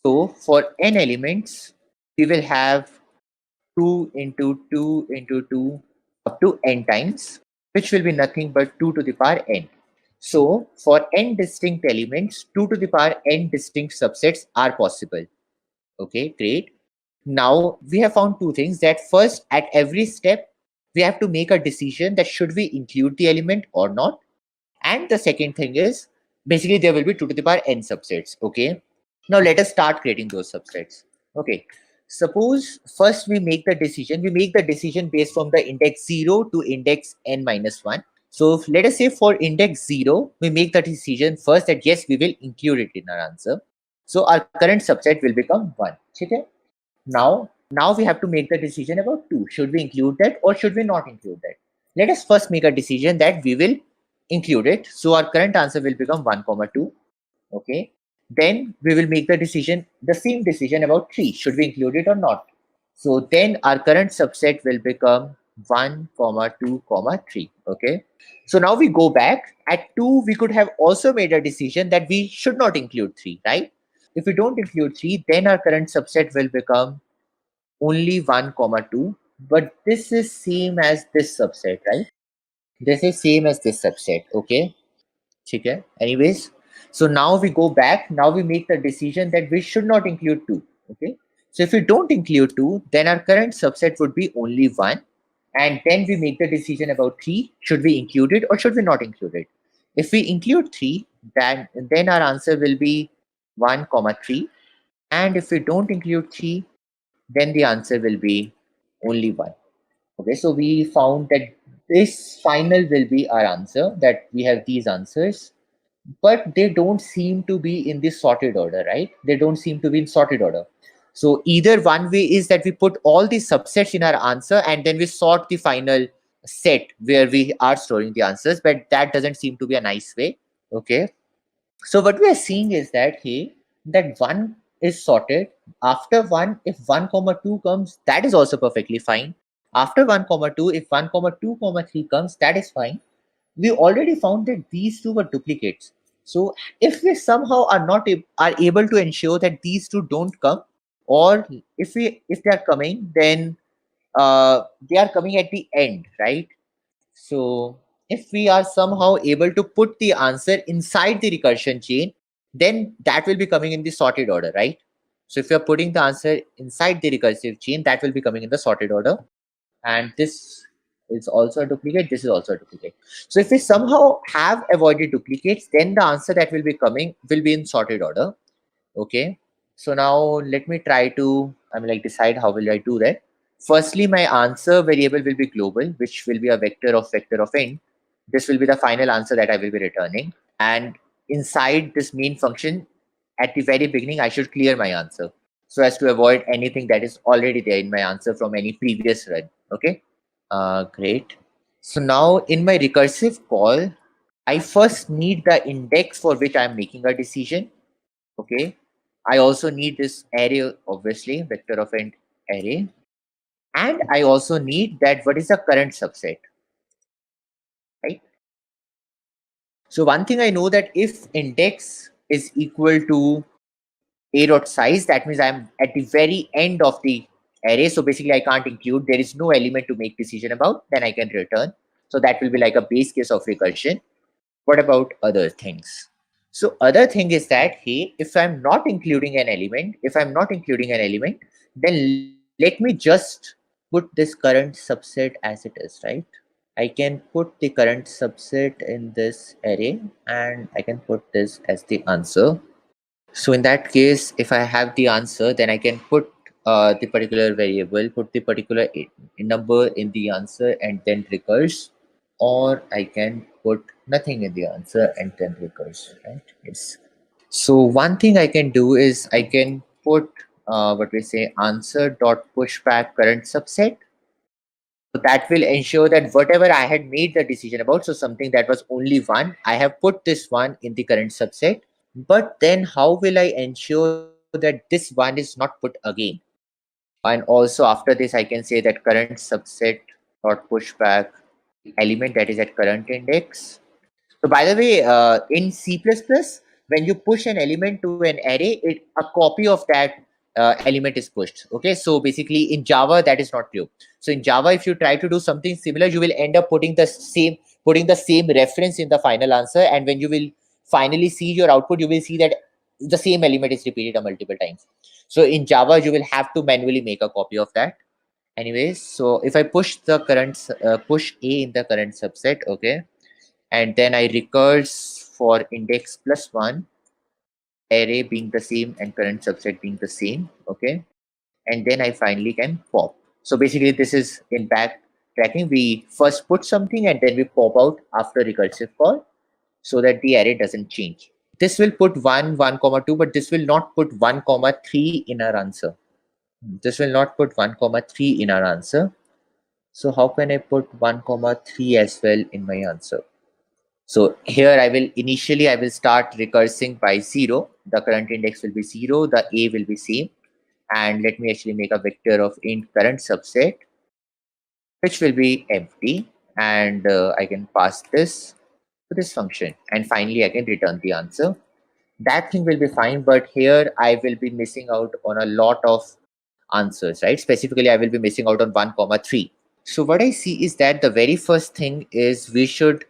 So for n elements, we will have 2 into 2 into 2 up to n times, which will be nothing but 2 to the power n. So for n distinct elements, 2 to the power n distinct subsets are possible. Okay, great. Now we have found two things, that first, at every step, we have to make a decision that should we include the element or not. And the second thing is, basically there will be 2 to the power n subsets. Okay. Now let us start creating those subsets. Okay. Suppose first we make the decision based from the index 0 to index n minus 1. So let us say for index 0, we make the decision first that yes, we will include it in our answer. So our current subset will become 1. Okay. Now we have to make the decision about 2. Should we include that or should we not include that? Let us first make a decision that we will include it. So our current answer will become 1, 2. Okay. Then we will make the same decision about 3. Should we include it or not? So then our current subset will become 1, 2, 3. Okay. So now we go back. At 2, we could have also made a decision that we should not include 3, right? If we don't include 3, then our current subset will become only 1, 2. But this is same as this subset, right? This is same as this subset. Okay. Okay. Anyways, so now we go back. Now we make the decision that we should not include 2. Okay. So if we don't include 2, then our current subset would be only 1. And then we make the decision about 3. Should we include it or should we not include it? If we include 3, then our answer will be 1, 3. And if we don't include 3, then the answer will be only 1. Okay, so we found that this final will be our answer, that we have these answers, but they don't seem to be in this sorted order, right? They don't seem to be in sorted order. So either one way is that we put all the subsets in our answer and then we sort the final set where we are storing the answers, but that doesn't seem to be a nice way. Okay. So what we are seeing is that, hey, that 1 is sorted. After 1, if 1, 2 comes, that is also perfectly fine. After 1, 2, if 1, 2, 3 comes, that is fine. We already found that these two were duplicates. So if we somehow are able to ensure that these two don't come, or if they are coming, then they are coming at the end, right? So if we are somehow able to put the answer inside the recursion chain, then that will be coming in the sorted order, right? So if you're putting the answer inside the recursive chain, that will be coming in the sorted order. And this is also a duplicate, this is also a duplicate. So if we somehow have avoided duplicates, then the answer that will be coming will be in sorted order. Okay. So now let me try to, decide how will I do that. Firstly, my answer variable will be global, which will be a vector of int. This will be the final answer that I will be returning. And inside this main function, at the very beginning, I should clear my answer so as to avoid anything that is already there in my answer from any previous run. Okay. Great. So now in my recursive call, I first need the index for which I'm making a decision. Okay. I also need this array, obviously, vector of int array. And I also need that what is the current subset, right? So one thing I know that if index is equal to a dot size, that means I'm at the very end of the array. So basically I can't include, there is no element to make decision about, then I can return. So that will be like a base case of recursion. What about other things? So other thing is that, hey, if I'm not including an element, then let me just put this current subset as it is, right? I can put the current subset in this array and I can put this as the answer. So in that case, if I have the answer, then I can put the particular variable, put the particular number in the answer and then recurse, or I can put nothing in the answer and then recurse, right? Yes. So one thing I can do is I can put what we say answer dot pushback current subset. So that will ensure that whatever I had made the decision about, so something that was only one, I have put this one in the current subset. But then how will I ensure that this one is not put again? And also after this, I can say that current subset dot pushback element that is at current index. So by the way, in C++, when you push an element to an array, a copy of that element is pushed. Okay, so basically in Java, that is not true. So in Java, if you try to do something similar, you will end up putting the same reference in the final answer. And when you will finally see your output, you will see that the same element is repeated multiple times. So in Java, you will have to manually make a copy of that. Anyways, so if I push the current push A in the current subset, okay, and then I recurse for index plus one, array being the same and current subset being the same, okay, and then I finally can pop. So basically this is in backtracking, we first put something and then we pop out after recursive call so that the array doesn't change. This will put 1 comma 2, but this will not put 1 comma 3 in our answer. This will not put 1 comma 3 in our answer. So how can I put 1 comma 3 as well in my answer? So here I will start recursing by 0. The current index will be 0, the A will be same. And let me actually make a vector of int current subset, which will be empty. And I can pass this to this function. And finally, I can return the answer. That thing will be fine, but here I will be missing out on a lot of answers, right? Specifically, I will be missing out on 1 comma 3. So what I see is that the very first thing is we should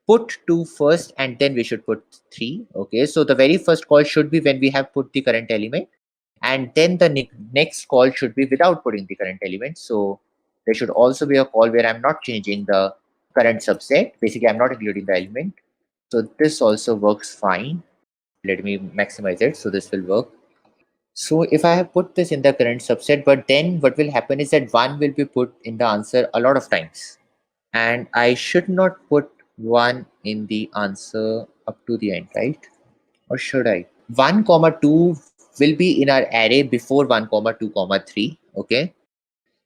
put 2 first and then we should put 3. Okay, so the very first call should be when we have put the current element, and then the next call should be without putting the current element. So there should also be a call where I'm not changing the current subset. Basically, I'm not including the element. So this also works fine. Let me maximize it so this will work. So if I have put this in the current subset, but then what will happen is that 1 will be put in the answer a lot of times. And I should not put 1 in the answer up to the end, right? Or should I? 1 comma 2 will be in our array before 1 comma 2 comma 3. Okay.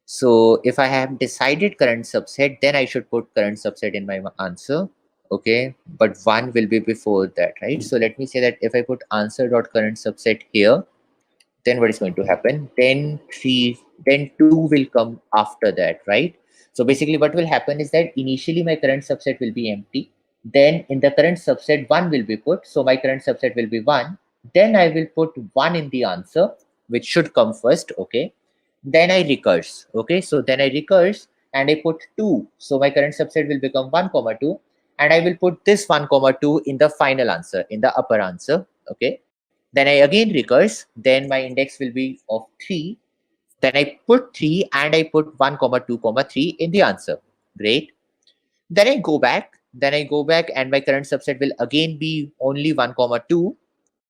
So if I have decided current subset, then I should put current subset in my answer. Okay. But 1 will be before that, right? So let me say that if I put answer dot current subset here, then what is going to happen? Then 2 will come after that, right? So basically what will happen is that initially my current subset will be empty. Then in the current subset, 1 will be put. So my current subset will be 1. Then I will put 1 in the answer. which should come first. Okay, then I recurse. Okay, so then I recurse and I put 2. So my current subset will become 1 comma 2, and I will put this 1 comma 2 in the final answer, in the upper answer. Okay, then I again recurse, then my index will be of 3. Then I put 3 and I put 1 comma 2 comma 3 in the answer. Great. Then I go back. And my current subset will again be only 1 comma 2.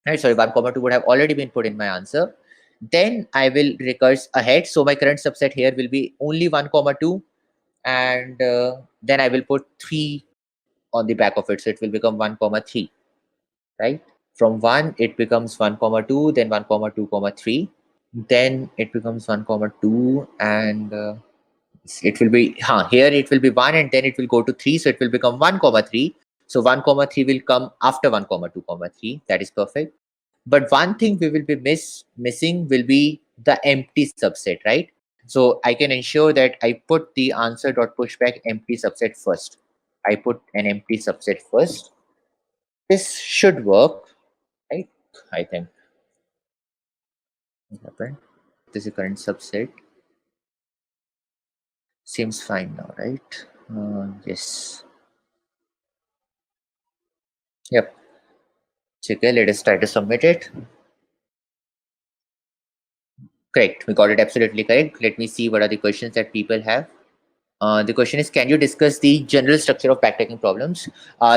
Right, sorry, 1 comma 2 would have already been put in my answer. Then I will recurse ahead. So my current subset here will be only 1 comma 2, and then I will put 3 on the back of it. So it will become 1 comma 3, right? From 1, it becomes 1 comma 2, then 1 comma 2 comma 3. Then it becomes 1 comma 2, and it will be, here it will be 1, and then it will go to 3. So it will become 1 comma 3. So 1 comma 3 will come after 1 comma 2 comma 3. That is perfect. But one thing we will be missing will be the empty subset, right? So I can ensure that I put the answer dot pushback empty subset first. I put an empty subset first. This should work, right? I think. What happened? This is current subset. Seems fine now, right? Yes. Yep. Okay, let us try to submit it. Correct. We got it absolutely correct. Let me see what are the questions that people have. The question is, can you discuss the general structure of backtracking problems?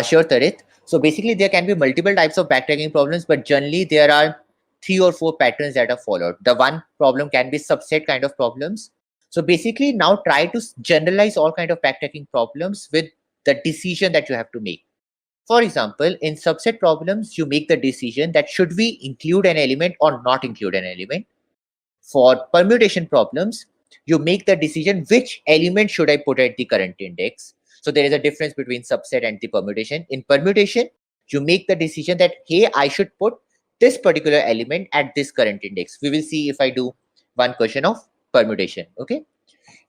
Sure, Tarit. So basically, there can be multiple types of backtracking problems, but generally there are 3 or 4 patterns that are followed. The one problem can be subset kind of problems. So basically, now try to generalize all kind of backtracking problems with the decision that you have to make. For example, in subset problems, you make the decision that should we include an element or not include an element. For permutation problems, you make the decision which element should I put at the current index. So there is a difference between subset and the permutation. In permutation, you make the decision that, hey, I should put this particular element at this current index. We will see if I do one question of permutation. Okay.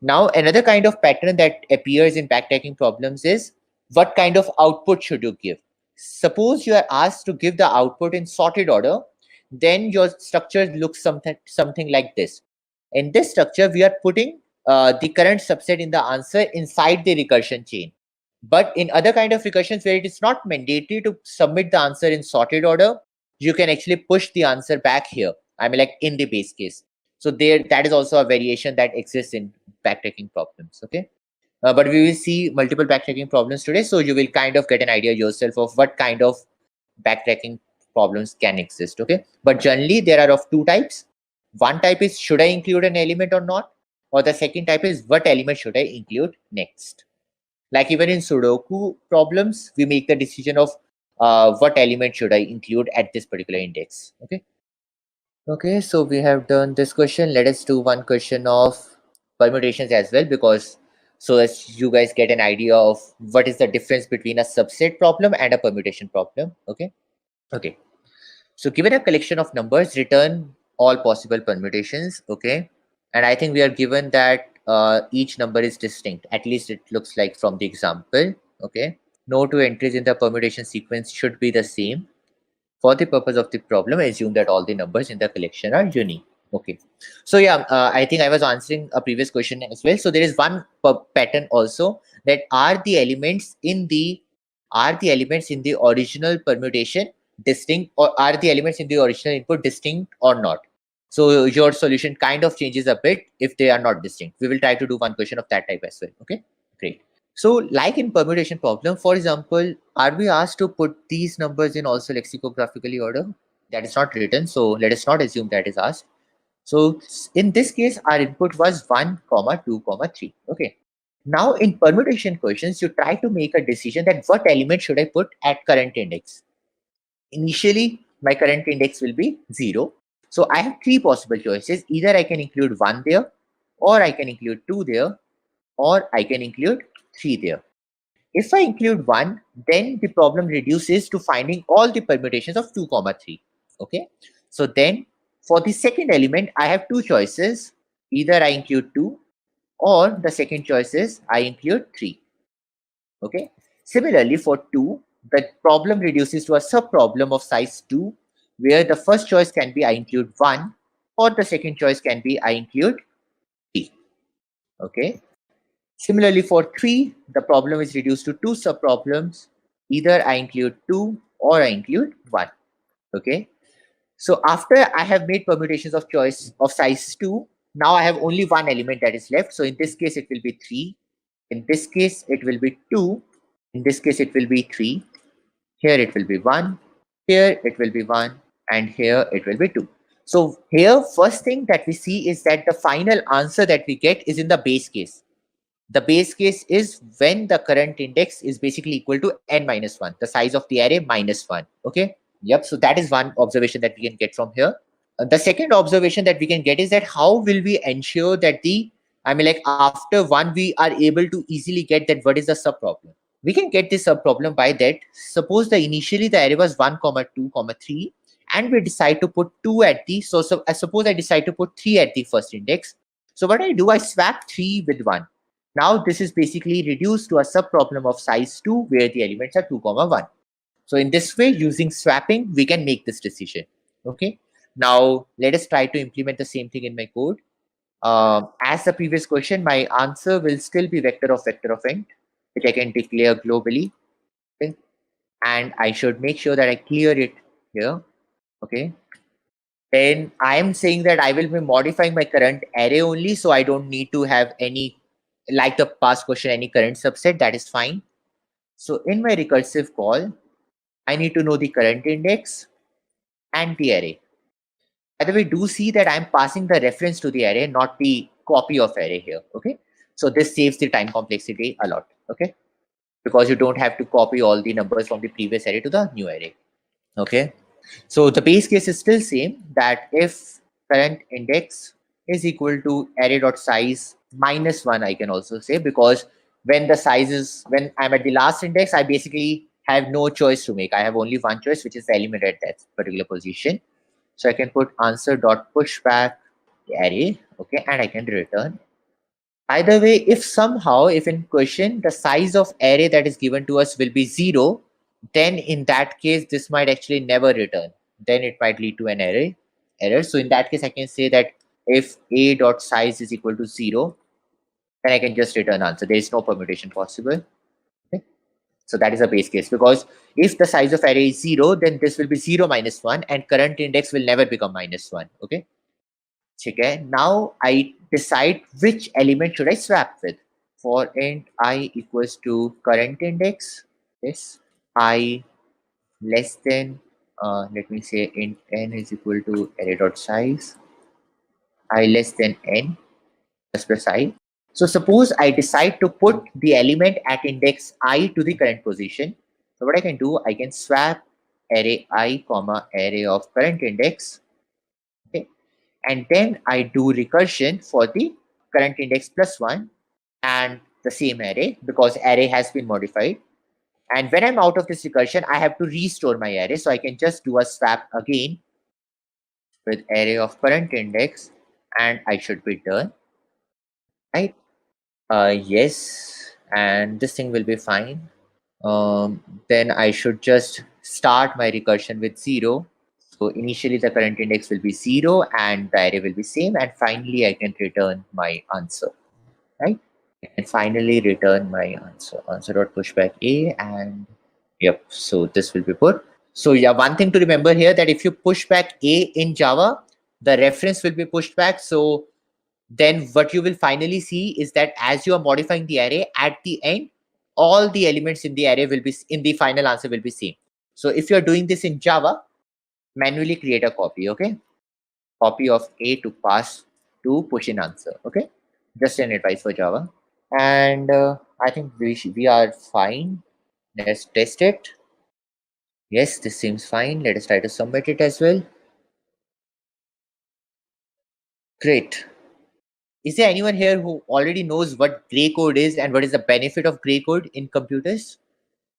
Now, another kind of pattern that appears in backtracking problems is what kind of output should you give? Suppose you are asked to give the output in sorted order, then your structure looks something like this. In this structure, we are putting the current subset in the answer inside the recursion chain. But in other kind of recursions where it is not mandatory to submit the answer in sorted order, you can actually push the answer back here. I mean, like in the base case. So that is also a variation that exists in backtracking problems. Okay. But we will see multiple backtracking problems today. So you will kind of get an idea yourself of what kind of backtracking problems can exist. Okay. But generally there are of 2 types. One type is, should I include an element or not? Or the second type is, what element should I include next? Like even in Sudoku problems, we make the decision of what element should I include at this particular index. Okay. Okay, so we have done this question. Let us do one question of permutations as well, because so as you guys get an idea of what is the difference between a subset problem and a permutation problem. Okay. Okay. So given a collection of numbers, return all possible permutations. Okay. And I think we are given that each number is distinct. At least it looks like from the example. Okay. No 2 entries in the permutation sequence should be the same. For the purpose of the problem, assume that all the numbers in the collection are unique. Okay. So yeah, I think I was answering a previous question as well. So there is one pattern also, that are the elements in the original permutation distinct, or are the elements in the original input distinct or not? So your solution kind of changes a bit if they are not distinct. We will try to do one question of that type as well. Okay, great. So like in permutation problem, for example, are we asked to put these numbers in also lexicographically order? That is not written. So let us not assume that is asked. So in this case, our input was 1, 2, 3. Okay. Now in permutation questions, you try to make a decision that what element should I put at current index? Initially, my current index will be 0. So I have 3 possible choices. Either I can include 1 there, or I can include 2 there, or I can include 3 there. If I include 1, then the problem reduces to finding all the permutations of 2, 3. Okay. So then for the second element, I have 2 choices. Either I include 2, or the second choice is I include 3. Okay. Similarly, for 2, the problem reduces to a subproblem of size 2, where the first choice can be I include 1, or the second choice can be I include 3. Okay. Similarly, for 3, the problem is reduced to 2 subproblems. Either I include 2 or I include 1. Okay. So after I have made permutations of choice of size 2, now I have only one element that is left. So in this case, it will be 3. In this case, it will be 2. In this case, it will be 3. Here it will be 1. Here it will be 1. And here it will be 2. So here, first thing that we see is that the final answer that we get is in the base case. The base case is when the current index is basically equal to n minus 1, the size of the array minus 1. Okay. Yep. So that is one observation that we can get from here. The second observation that we can get is that how will we ensure that like after 1, we are able to easily get that what is the subproblem. We can get this subproblem by that. Suppose initially the array was 1, 2, 3, and we decide to put 2 at the, I suppose I decide to put 3 at the first index. So what I do, I swap 3 with 1. Now this is basically reduced to a subproblem of size 2 where the elements are 2, 1. So in this way, using swapping, we can make this decision. Okay. Now let us try to implement the same thing in my code. As the previous question, my answer will still be vector of int, which I can declare globally. Okay. And I should make sure that I clear it here. Okay. Then I am saying that I will be modifying my current array only, so I don't need to have any, like the past question, any current subset. That is fine. So in my recursive call, I need to know the current index and the array. By the way, do see that I'm passing the reference to the array, not the copy of array here. Okay. So this saves the time complexity a lot. Okay. Because you don't have to copy all the numbers from the previous array to the new array. Okay. So the base case is still same, that if current index is equal to array.size minus 1, I can also say, because when I'm at the last index, I basically have no choice to make. I have only one choice, which is the element at that particular position. So I can put answer.pushback array, okay, and I can return. Either way, if in question the size of array that is given to us will be 0, then in that case, this might actually never return. Then it might lead to an error. So in that case, I can say that if a.size is equal to 0, then I can just return answer. There is no permutation possible. Okay. So that is a base case, because if the size of array is 0, then this will be 0 minus 1 and current index will never become minus 1. Okay. Okay. Now I decide which element should I swap with. For int I equals to current index, yes, I less than, let me say int n is equal to array.size, I less than n plus I. So suppose I decide to put the element at index I to the current position. So what I can do, I can swap array I comma array of current index. Okay. And then I do recursion for the current index plus 1 and the same array, because array has been modified. And when I'm out of this recursion, I have to restore my array. So I can just do a swap again with array of current index and I should be done. Right? Yes. And this thing will be fine. Then I should just start my recursion with 0. So initially the current index will be 0 and the array will be same. And finally I can return my answer. Right? And finally return my answer.pushback a, and yep, so this will be put. So yeah, one thing to remember here, that if you push back a in Java, the reference will be pushed back. So then what you will finally see is that as you are modifying the array, at the end, all the elements in the array will be in the final answer will be same. So if you're doing this in Java, manually create a copy. Okay, copy of a to pass to push in answer. Okay, just an advice for Java. And I think we are fine. Let's test it. Yes, this seems fine. Let us try to submit it as well. Great. Is there anyone here who already knows what gray code is and what is the benefit of gray code in computers?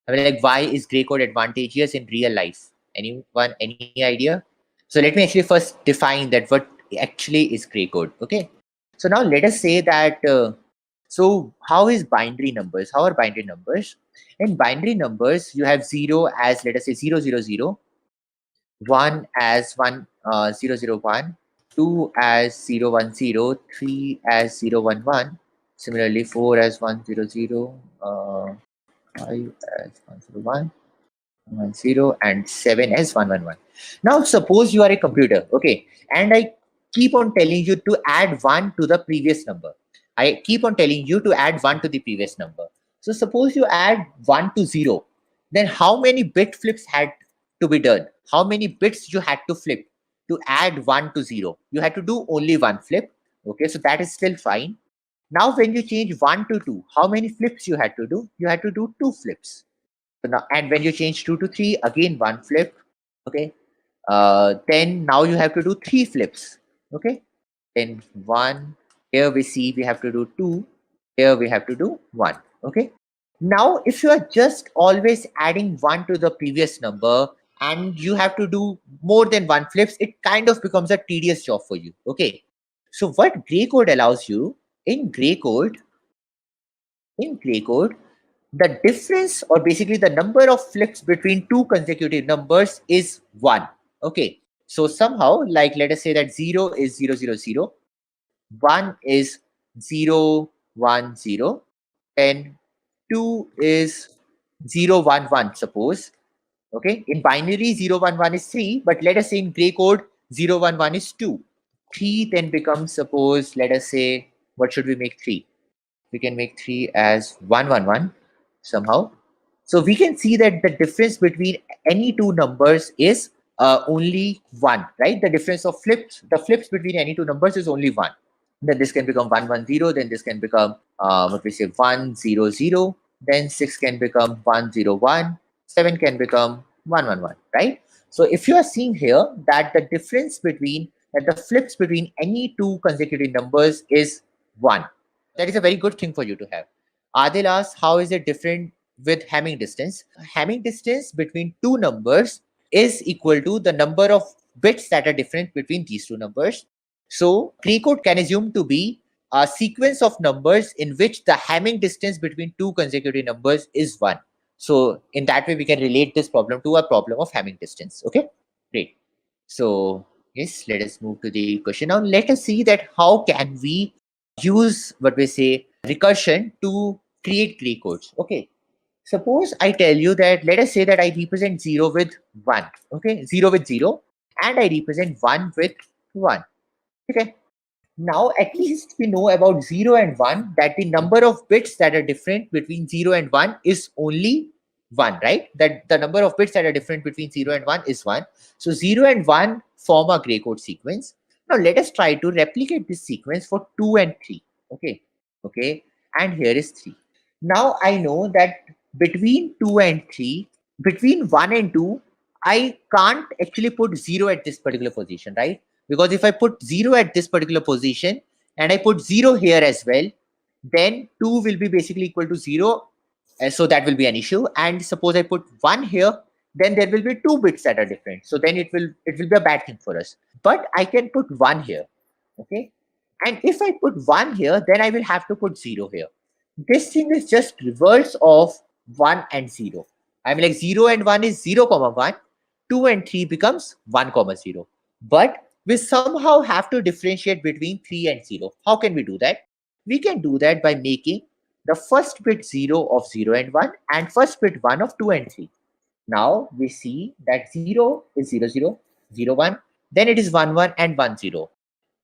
I mean, like, why is gray code advantageous in real life? Anyone, any idea? So let me actually first define that what actually is gray code. Okay. So now let us say that, so how is binary numbers? How are binary numbers? In binary numbers, you have 0 as, let us say, 000, 1 as 1, 001, 2 as 0, 1, 0, 3 as 0, 1, 1. Similarly, 4 as 1, 0, 0, 5 as 1, 0, 1, 1, 0, and 7 as 1, 1, 1. Now, suppose you are a computer, okay, and I keep on telling you to add 1 to the previous number. I keep on telling you to add 1 to the previous number. So, suppose you add 1 to 0, then how many bit flips had to be done? How many bits you had to flip to add 1 to 0? You had to do only one flip, okay, so that is still fine. Now, when you change 1 to 2, how many flips you had to do? You had to do 2 flips. So now, and when you change 2 to 3, again one flip. Okay. Then now you have to do 3 flips. Okay. Then 1. Here we see we have to do 2. Here we have to do 1. Okay. Now, if you are just always adding 1 to the previous number and you have to do more than 1 flips, it kind of becomes a tedious job for you. Okay. So what gray code allows you, in gray code, the difference, or basically the number of flips between two consecutive numbers, is 1. Okay. So somehow, like, let us say that 0 is 0, 0, 0, 1 is 0, 1, 0, and 2 is 0, 1, 1, suppose. Okay. In binary, 0, 1, 1 is 3, but let us say in gray code, 0, 1, 1 is 2. 3 then becomes, suppose, let us say, what should we make 3? We can make 3 as 1, 1, 1 somehow. So we can see that the difference between any two numbers is only 1, right? The difference of the flips between any two numbers is only 1. Then this can become 1, 1, 0. Then this can become, what we say, 1, 0, 0. Then 6 can become 1, 0, 1. 7 can become 1, 1, 1, right? So if you are seeing here that the difference between, that the flips between any two consecutive numbers is 1. That is a very good thing for you to have. Adil asks, how is it different with Hamming distance? Hamming distance between two numbers is equal to the number of bits that are different between these two numbers. So gray code can assume to be a sequence of numbers in which the Hamming distance between two consecutive numbers is 1. So in that way, we can relate this problem to a problem of Hamming distance. Okay, great. So yes, let us move to the question. Now let us see that how can we use what we say recursion to create gray codes. Okay, suppose I tell you that, let us say that I represent 0 with 1. Okay, 0 with 0, and I represent 1 with 1. Okay, now at least we know about 0 and 1, that the number of bits that are different between 0 and 1 is only 1, right? That the number of bits that are different between 0 and 1 is 1. So 0 and 1 form a gray code sequence. Now let us try to replicate this sequence for 2 and 3. Okay, and here is 3. Now I know that between 2 and 3, between 1 and 2, I can't actually put 0 at this particular position, right? Because if I put 0 at this particular position and I put 0 here as well, then 2 will be basically equal to 0. So that will be an issue. And suppose I put 1 here, then there will be 2 bits that are different. So then it will be a bad thing for us. But I can put 1 here. Okay. And if I put 1 here, then I will have to put 0 here. This thing is just reverse of 1 and 0. I mean, like 0 and 1 is 0, 1. 2 and 3 becomes 1, 0. But we somehow have to differentiate between 3 and 0. How can we do that? We can do that by making the first bit 0 of 0 and 1 and first bit 1 of 2 and 3. Now we see that 0 is 0, 0, 0, 1. Then it is 1, 1 and 1, 0.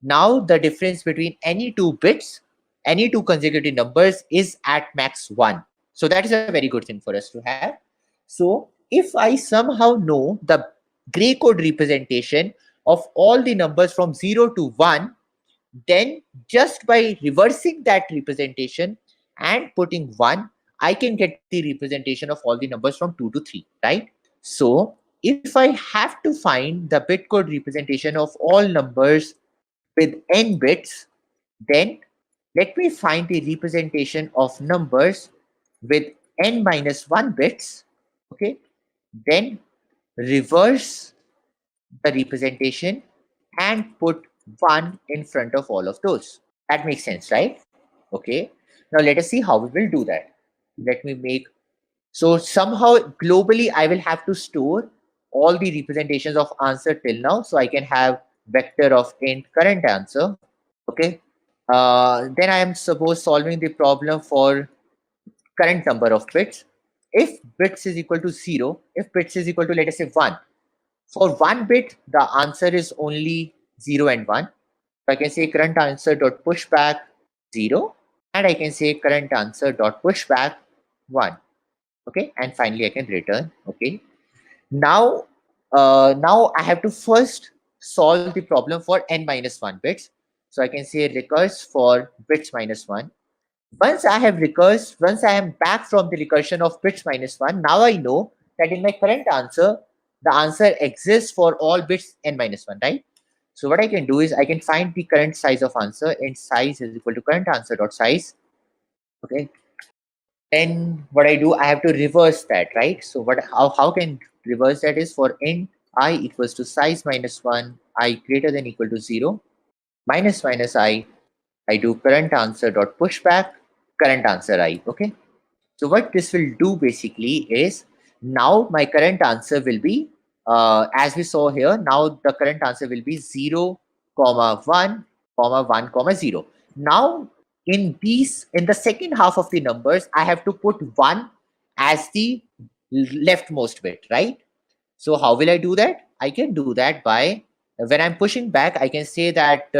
Now the difference between any two bits, any two consecutive numbers, is at max 1. So that is a very good thing for us to have. So if I somehow know the gray code representation of all the numbers from 0 to 1, then just by reversing that representation and putting 1, I can get the representation of all the numbers from 2 to 3, right? So if I have to find the bit code representation of all numbers with n bits, then let me find the representation of numbers with n minus 1 bits. Okay, then reverse the representation and put 1 in front of all of those. That makes sense, right? Okay, now let us see how we will do that. Let me make, so somehow globally I will have to store all the representations of answer till now, so I can have vector of int current answer. Okay. Then I am suppose solving the problem for current number of bits. If bits is equal to 0, if bits is equal to, let us say, 1, for 1 bit, the answer is only 0 and 1. So I can say current answer dot pushback 0, and I can say current answer dot pushback 1. Okay, and finally I can return. Okay, now now I have to first solve the problem for n minus 1 bits. So I can say recurse for bits minus 1. Once I have recursed, once I am back from the recursion of bits minus 1, now I know that in my current answer, the answer exists for all bits n minus 1, right? So what I can do is I can find the current size of answer, and size is equal to current answer dot size. Okay. Then what I do, I have to reverse that, right? So how can reverse that is for int I equals to size minus 1, I greater than equal to 0, minus minus I do current answer dot pushback current answer I. Okay. So what this will do basically is now my current answer will be as we saw here. Now the current answer will be 0, comma 1, comma 1, comma 0. Now in the second half of the numbers, I have to put 1 as the leftmost bit, right? So how will I do that? I can do that by when I'm pushing back, I can say that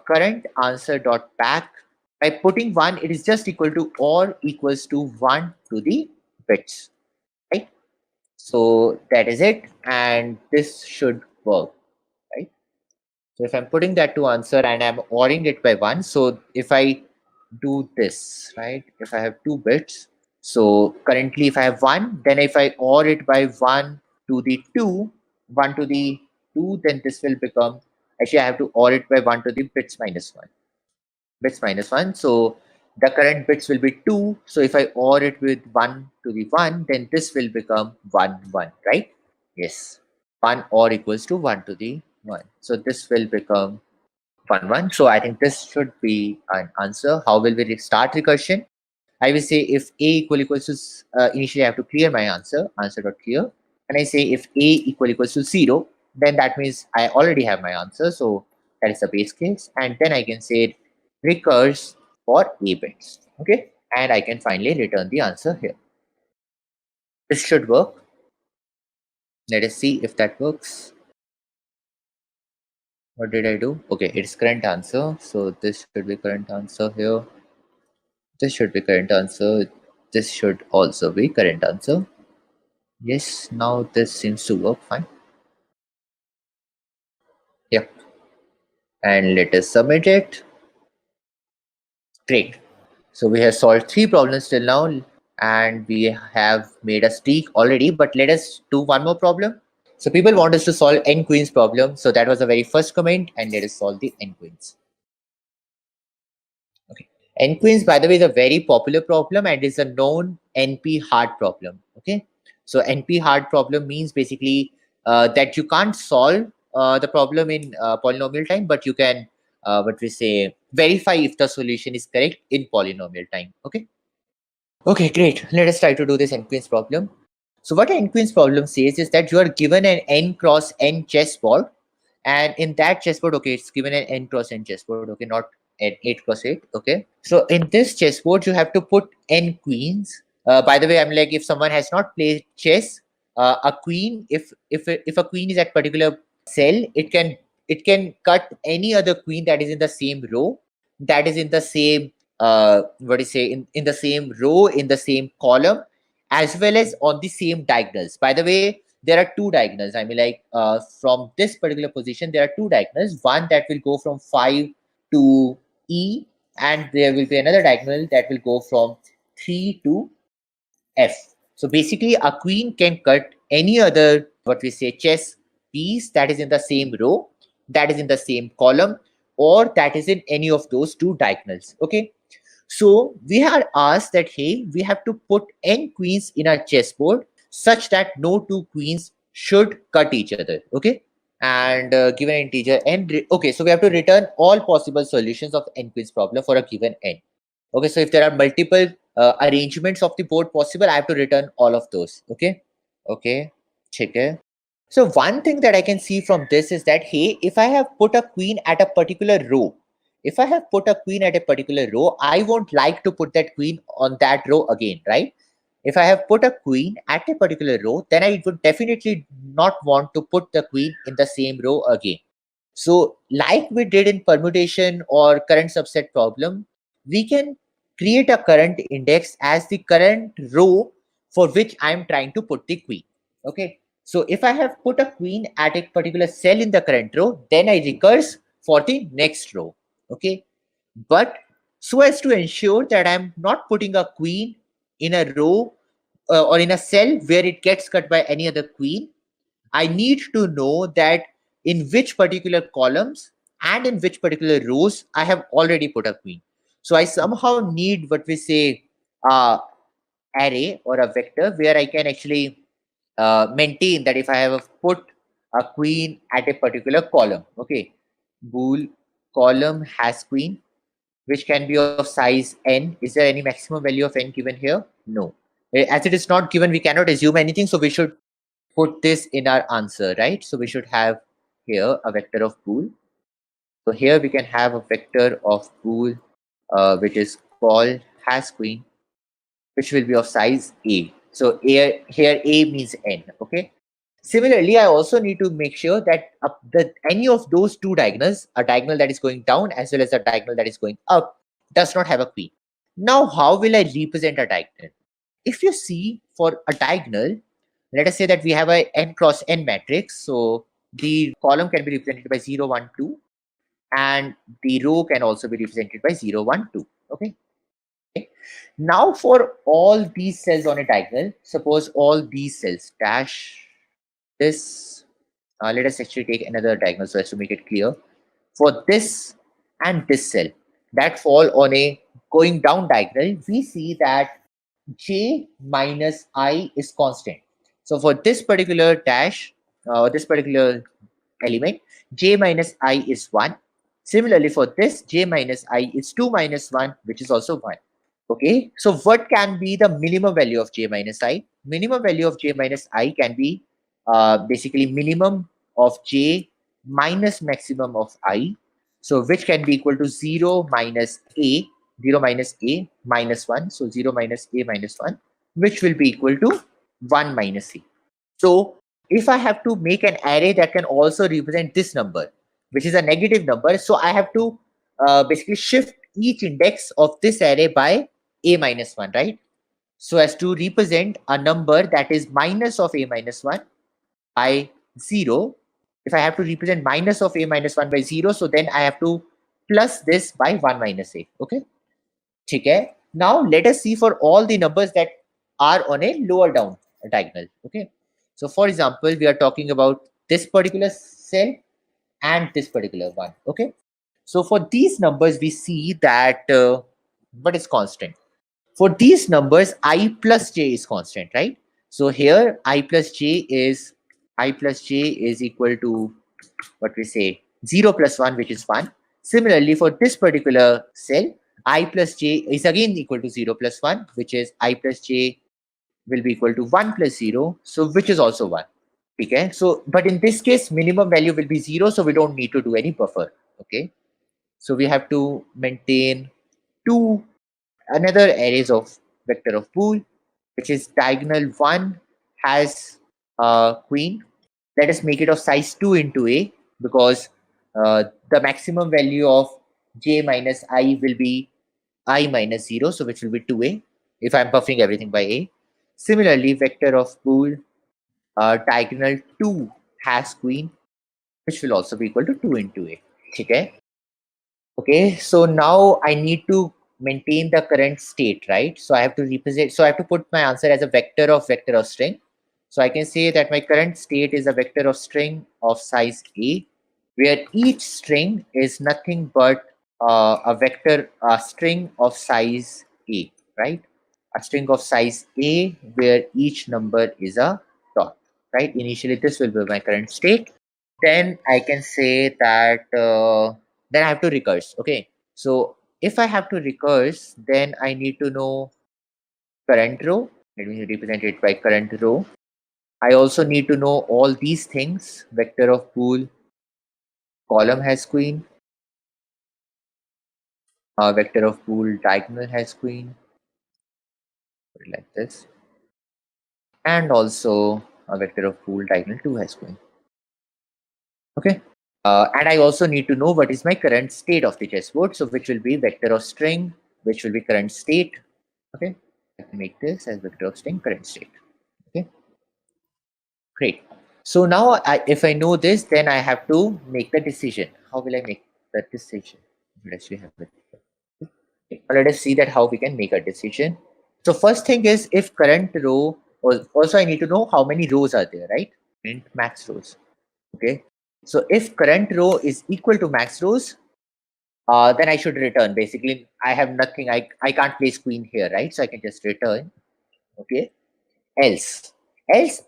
current answer dot back, by putting 1, it is just equal to or equals to 1 to the bits, right? So that is it, and this should work, right? So if I'm putting that to answer and I'm ORing it by 1, so if I do this, right, if I have 2 bits, so currently if I have 1, then if I OR it by 1 to the 2, 1 to the 2, then this will become, actually I have to OR it by 1 to the bits minus 1. Bits minus 1. So the current bits will be 2. So if I OR it with 1 to the 1, then this will become 1, 1, right? Yes. 1 OR equals to 1 to the 1. So this will become 1, 1. So I think this should be an answer. How will we start recursion? I will say if a equals to, initially I have to clear my answer dot clear. And I say if a equals to 0, then that means I already have my answer. So that is the base case. And then I can say recurse for a bits. Okay. And I can finally return the answer here. This should work. Let us see if that works. What did I do? Okay, it's current answer. So this should be current answer here. This should be current answer. This should also be current answer. Yes, now this seems to work fine. Yeah. And let us submit it. Great. So we have solved 3 problems till now, and we have made a streak already, but let us do one more problem. So people want us to solve n queens problem. So that was the very first comment, and let us solve the n queens. Okay. N queens, by the way, is a very popular problem and is a known NP hard problem. Okay. So NP hard problem means basically that you can't solve the problem in polynomial time, but you can, what we say, verify if the solution is correct in polynomial time. Okay. Okay, great. Let us try to do this n queens problem. So what an n queens problem says is that you are given an n cross n chessboard, and in that chessboard, okay, it's given an n cross n chessboard, okay, not an 8 cross 8, okay. So in this chessboard, you have to put n queens. By the way, I'm like, if someone has not played chess, a queen, if a queen is at particular cell, it can cut any other queen that is in the same row, that is in the same what do you say, in the same row, in the same column, as well as on the same diagonals. By the way, there are 2 diagonals. I mean, like from this particular position, there are 2 diagonals. One that will go from 5 to E, and there will be another diagonal that will go from 3 to F. So basically, a queen can cut any other, what we say, chess piece that is in the same row, that is in the same column, or that is in any of those 2 diagonals. Okay. So we are asked that, hey, we have to put n queens in our chessboard such that no 2 queens should cut each other. Okay. And given an integer n, okay, so we have to return all possible solutions of n queens problem for a given n. Okay, so if there are multiple arrangements of the board possible, I have to return all of those. Okay. Okay. Check it. So one thing that I can see from this is that, hey, if I have put a queen at a particular row, if I have put a queen at a particular row, I won't like to put that queen on that row again, right? If I have put a queen at a particular row, then I would definitely not want to put the queen in the same row again. So like we did in permutation or current subset problem, we can create a current index as the current row for which I'm trying to put the queen. Okay. So if I have put a queen at a particular cell in the current row, then I recurse for the next row. Okay. But so as to ensure that I'm not putting a queen in a row or in a cell where it gets cut by any other queen, I need to know that in which particular columns and in which particular rows I have already put a queen. So I somehow need what we say array or a vector where I can actually maintain that if I have put a queen at a particular column, okay, bool column has queen, which can be of size n. Is there any maximum value of n given here? No. As it is not given, we cannot assume anything. So we should put this in our answer, right? So we should have here a vector of bool. So here we can have a vector of bool, which is called has queen, which will be of size a. So here a means n. Okay. Similarly, I also need to make sure that any of those two diagonals, a diagonal that is going down as well as a diagonal that is going up, does not have a queen. Now, how will I represent a diagonal? If you see for a diagonal, let us say that we have a n cross n matrix. So the column can be represented by 0, 1, 2, and the row can also be represented by 0, 1, 2. Okay. Now for all these cells on a diagonal, suppose all these cells dash this. Let us actually take another diagonal so as to make it clear. For this and this cell that fall on a going down diagonal, we see that j minus I is constant. So for this particular dash, this particular element, j minus I is 1. Similarly, for this, j minus I is 2 minus 1, which is also 1. Okay, so what can be the minimum value of j minus I? Minimum value of j minus I can be basically minimum of j minus maximum of I. So which can be equal to 0 minus a, 0 minus a minus 1. So 0 minus a minus 1, which will be equal to 1 minus a. So if I have to make an array that can also represent this number, which is a negative number, so I have to basically shift each index of this array by a minus 1, right? So as to represent a number that is minus of a minus 1 by 0. If I have to represent minus of a minus 1 by 0, so then I have to plus this by 1 minus a. Okay. Okay. Now let us see for all the numbers that are on a lower down diagonal. Okay. So for example, we are talking about this particular cell and this particular one. Okay. So for these numbers, we see that what is constant? For these numbers, I plus j is constant, right? So here I plus j is equal to what we say 0 plus 1, which is 1. Similarly, for this particular cell, I plus j is again equal to 0 plus 1, which is I plus j will be equal to 1 plus 0, so which is also 1. Okay, so but in this case, minimum value will be 0, so we don't need to do any buffer. Okay, so we have to maintain two another arrays of vector of bool, which is diagonal 1 has queen. Let us make it of size 2 into a, because the maximum value of j minus I will be I minus 0, so which will be 2a if I'm buffering everything by a. Similarly, vector of bool diagonal 2 has queen, which will also be equal to 2 into a. Okay. Okay, so now I need to maintain the current state, right? So I have to represent, so I have to put my answer as a vector of string. So I can say that my current state is a vector of string of size a, where each string is nothing but a string of size a, right? A string of size a where each number is a dot, right? Initially, this will be my current state. Then I can say that then I have to recurse. Okay, so if I have to recurse, then I need to know current row. Let me represent it by current row. I also need to know all these things. Vector of pool, column has queen. Vector of pool, diagonal has queen. Put it like this. And also a vector of pool, diagonal 2 has queen. Okay. And I also need to know what is my current state of the chessboard. So which will be vector of string, which will be current state. Okay. Let me make this as vector of string, current state. Okay. Great. So now if I know this, then I have to make the decision. How will I make the decision? Let's have it. Okay. Let us see that how we can make a decision. So first thing is if current row, also I need to know how many rows are there, right? Int max rows. Okay. So if current row is equal to max rows, then I should return. Basically, I have nothing. I can't place queen here, right? So I can just return. Okay. Else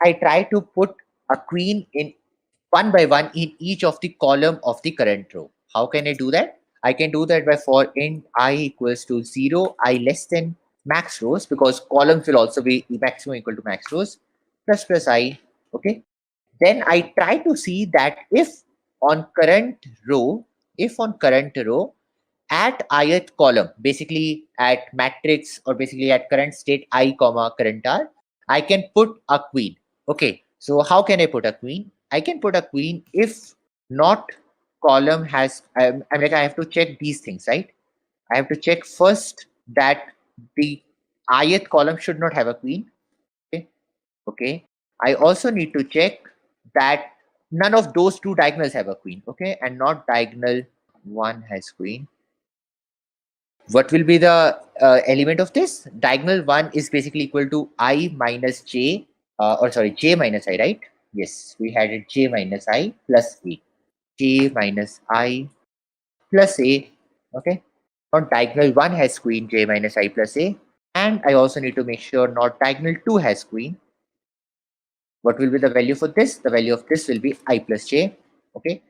I try to put a queen in one by one in each of the column of the current row. How can I do that? I can do that by for int I equals to 0, I less than max rows, because columns will also be maximum equal to max rows, plus I. Okay. Then I try to see that if on current row, at ith column, basically at matrix or basically at current state I comma current R, I can put a queen. Okay, so how can I put a queen? I can put a queen if not column has, I'm like, I have to check these things, right? I have to check first that the ith column should not have a queen. Okay. Okay. I also need to check that none of those two diagonals have a queen. Okay. And not diagonal one has queen. What will be the element of this? Diagonal 1 is basically equal to I minus j, or sorry, j minus I, right? Yes, we had it j minus I plus a. J minus I plus a. Okay. Not diagonal 1 has queen, j minus I plus a. And I also need to make sure not diagonal 2 has queen. What will be the value for this? The value of this will be I plus j. Okay.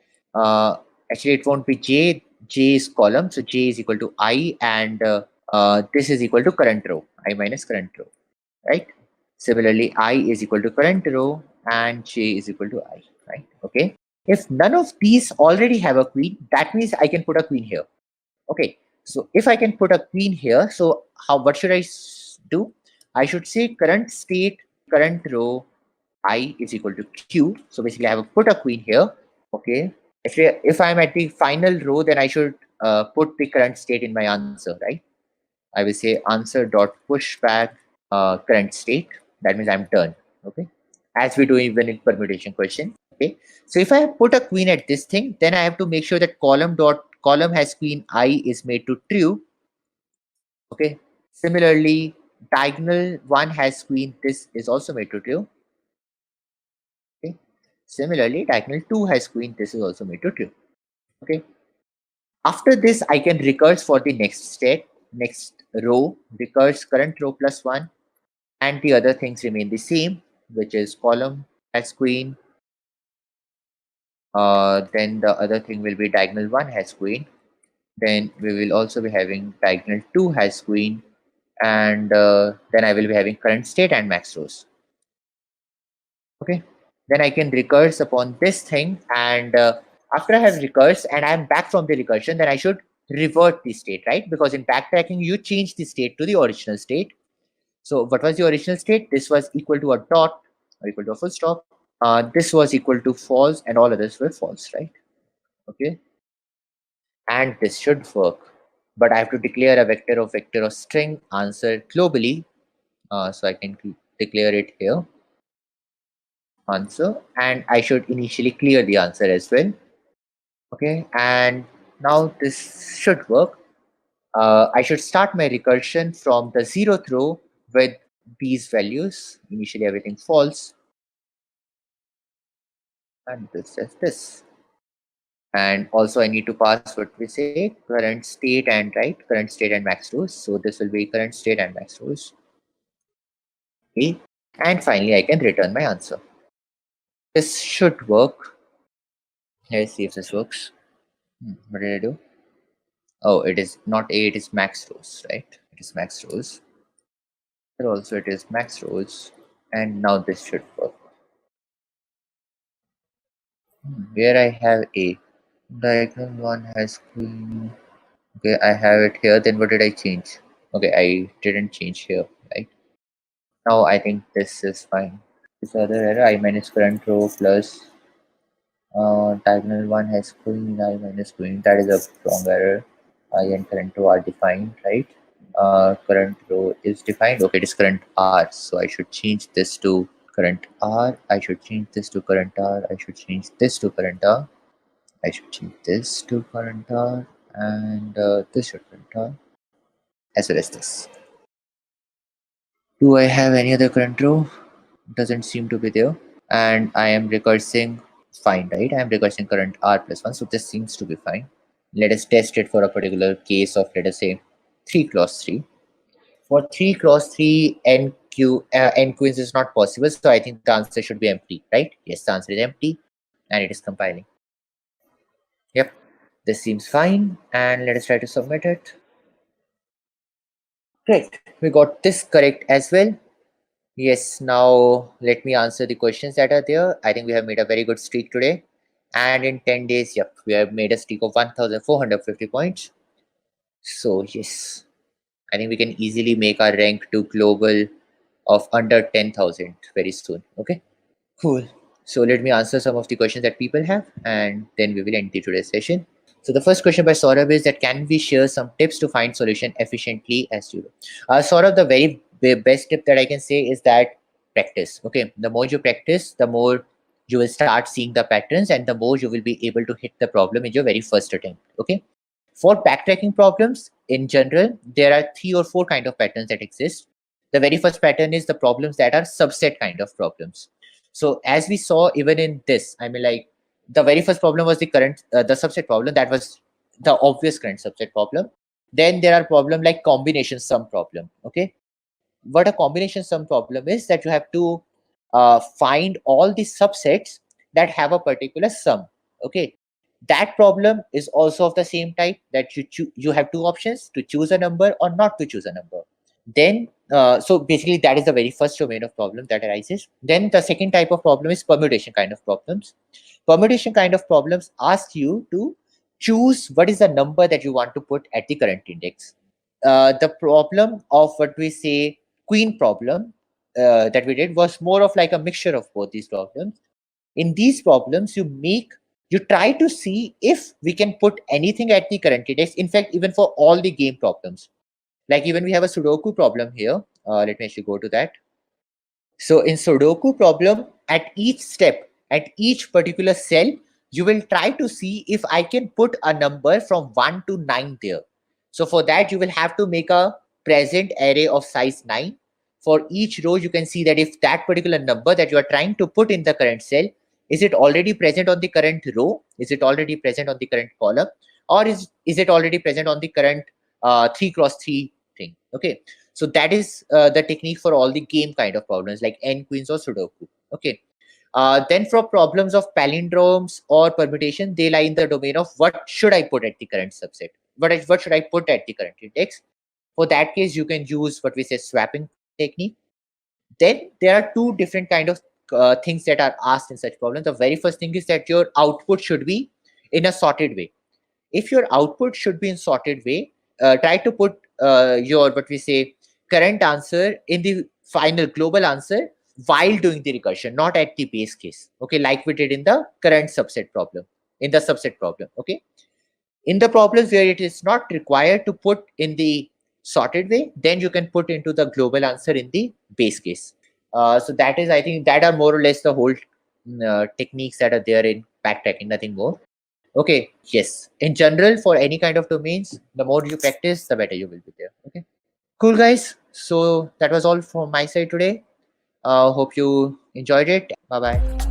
Actually, it won't be j. J is column, so j is equal to I, and this is equal to current row, I minus current row, right? Similarly, I is equal to current row and j is equal to I, right? Okay. If none of these already have a queen, that means I can put a queen here. Okay. So if I can put a queen here, so what should I do? I should say current state, current row, I is equal to Q. So basically I have put a queen here. Okay. If I'm at the final row, then I should put the current state in my answer, right? I will say answer dot push back current state. That means I'm done. Okay. As we do even in permutation question. Okay. So if I put a queen at this thing, then I have to make sure that column has queen I is made to true. Okay. Similarly, diagonal 1 has queen. This is also made to true. Okay. Similarly, diagonal 2 has queen. This is also made to true. Okay. After this, I can recurse for the next state, next row, recurse current row plus 1, and the other things remain the same, which is column has queen. Then the other thing will be diagonal 1 has queen. Then we will also be having diagonal 2 has queen, and then I will be having current state and max rows. Okay. Then I can recurse upon this thing, and after I have recursed and I am back from the recursion, then I should revert the state, right? Because in backtracking, you change the state to the original state. So what was the original state? This was equal to a dot or equal to a full stop. This was equal to false, and all others were false, right? Okay. And this should work. But I have to declare a vector of string answer globally. So I can declare it here. Answer, and I should initially clear the answer as well. Okay, and now this should work. I should start my recursion from the 0th row with these values. Initially everything false, and this is this. And also I need to pass what we say, current state and current state and max rows. So this will be current state and max rows. Okay, and finally I can return my answer. This should work. Let's see if this works. What did I do? Oh, it is not A, it is max rows, right? It is max rows. Here also it is max rows, and now this should work. Where I have A. Diagonal one has queen. Okay, I have it here. Then what did I change? Okay, I didn't change here, right? Now I think this is fine. This other error, I minus current row plus diagonal one has queen, I minus queen. That is a wrong error. I and current row are defined, right? Current row is defined. Okay, it is current R. So I should change this to current R. I should change this to current R. I should change this to current R. I should change this to current R. And this should current R. As well as this. Do I have any other current row? Doesn't seem to be there. And I am recursing fine, right? I am recursing current R plus 1. So this seems to be fine. Let us test it for a particular case of, let us say, 3 cross 3. For 3 cross 3, n queens is not possible. So I think the answer should be empty, right? Yes, the answer is empty. And it is compiling. Yep, this seems fine. And let us try to submit it. Great, we got this correct as well. Yes, now let me answer the questions that are there. I think we have made a very good streak today. And in 10 days, yep, we have made a streak of 1,450 points. So yes, I think we can easily make our rank to global of under 10,000 very soon. Okay, cool. So let me answer some of the questions that people have, and then we will end the today's session. So the first question by Saurabh is that can we share some tips to find solution efficiently as you do? Saurabh, the very best tip that I can say is that practice. Okay, the more you practice, the more you will start seeing the patterns, and the more you will be able to hit the problem in your very first attempt. Okay, for backtracking problems in general, there are 3 or 4 kind of patterns that exist. The very first pattern is the problems that are subset kind of problems. So as we saw even in this, I mean, like, the very first problem was the current, the subset problem. That was the obvious current subset problem. Then there are problem like combination sum problem. Okay, what a combination sum problem is that you have to find all the subsets that have a particular sum. Okay, that problem is also of the same type, that you have 2 options to choose a number or not to choose a number. Then so basically that is the very first domain of problem that arises. Then the second type of problem is permutation kind of problems. Permutation kind of problems ask you to choose what is the number that you want to put at the current index. The problem of what we say queen problem that we did was more of like a mixture of both these problems. In these problems, you try to see if we can put anything at the current index. In fact, even for all the game problems, like even we have a Sudoku problem here. Let me actually go to that. So in Sudoku problem, at each step, at each particular cell, you will try to see if I can put a number from 1 to 9 there. So for that, you will have to make a present array of size 9. For each row, you can see that if that particular number that you are trying to put in the current cell, is it already present on the current row? Is it already present on the current column? Or is it already present on the current 3 cross 3 thing? Okay. So that is the technique for all the game kind of problems like n queens or Sudoku. Okay. Then for problems of palindromes or permutation, they lie in the domain of what should I put at the current subset? What should I put at the current index? For that case, you can use what we say swapping technique. Then there are 2 different kind of things that are asked in such problems. The very first thing is that your output should be in a sorted way. If your output should be in sorted way, try to put your what we say current answer in the final global answer while doing the recursion, not at the base case. Okay, like we did in the current subset problem, in the subset problem. Okay, in the problems where it is not required to put in the sorted way, then you can put into the global answer in the base case. So that is, I think, that are more or less the whole techniques that are there in backtracking, nothing more. Okay, yes. In general, for any kind of domains, the more you practice, the better you will be there. Okay, cool, guys. So that was all from my side today. Hope you enjoyed it. Bye bye.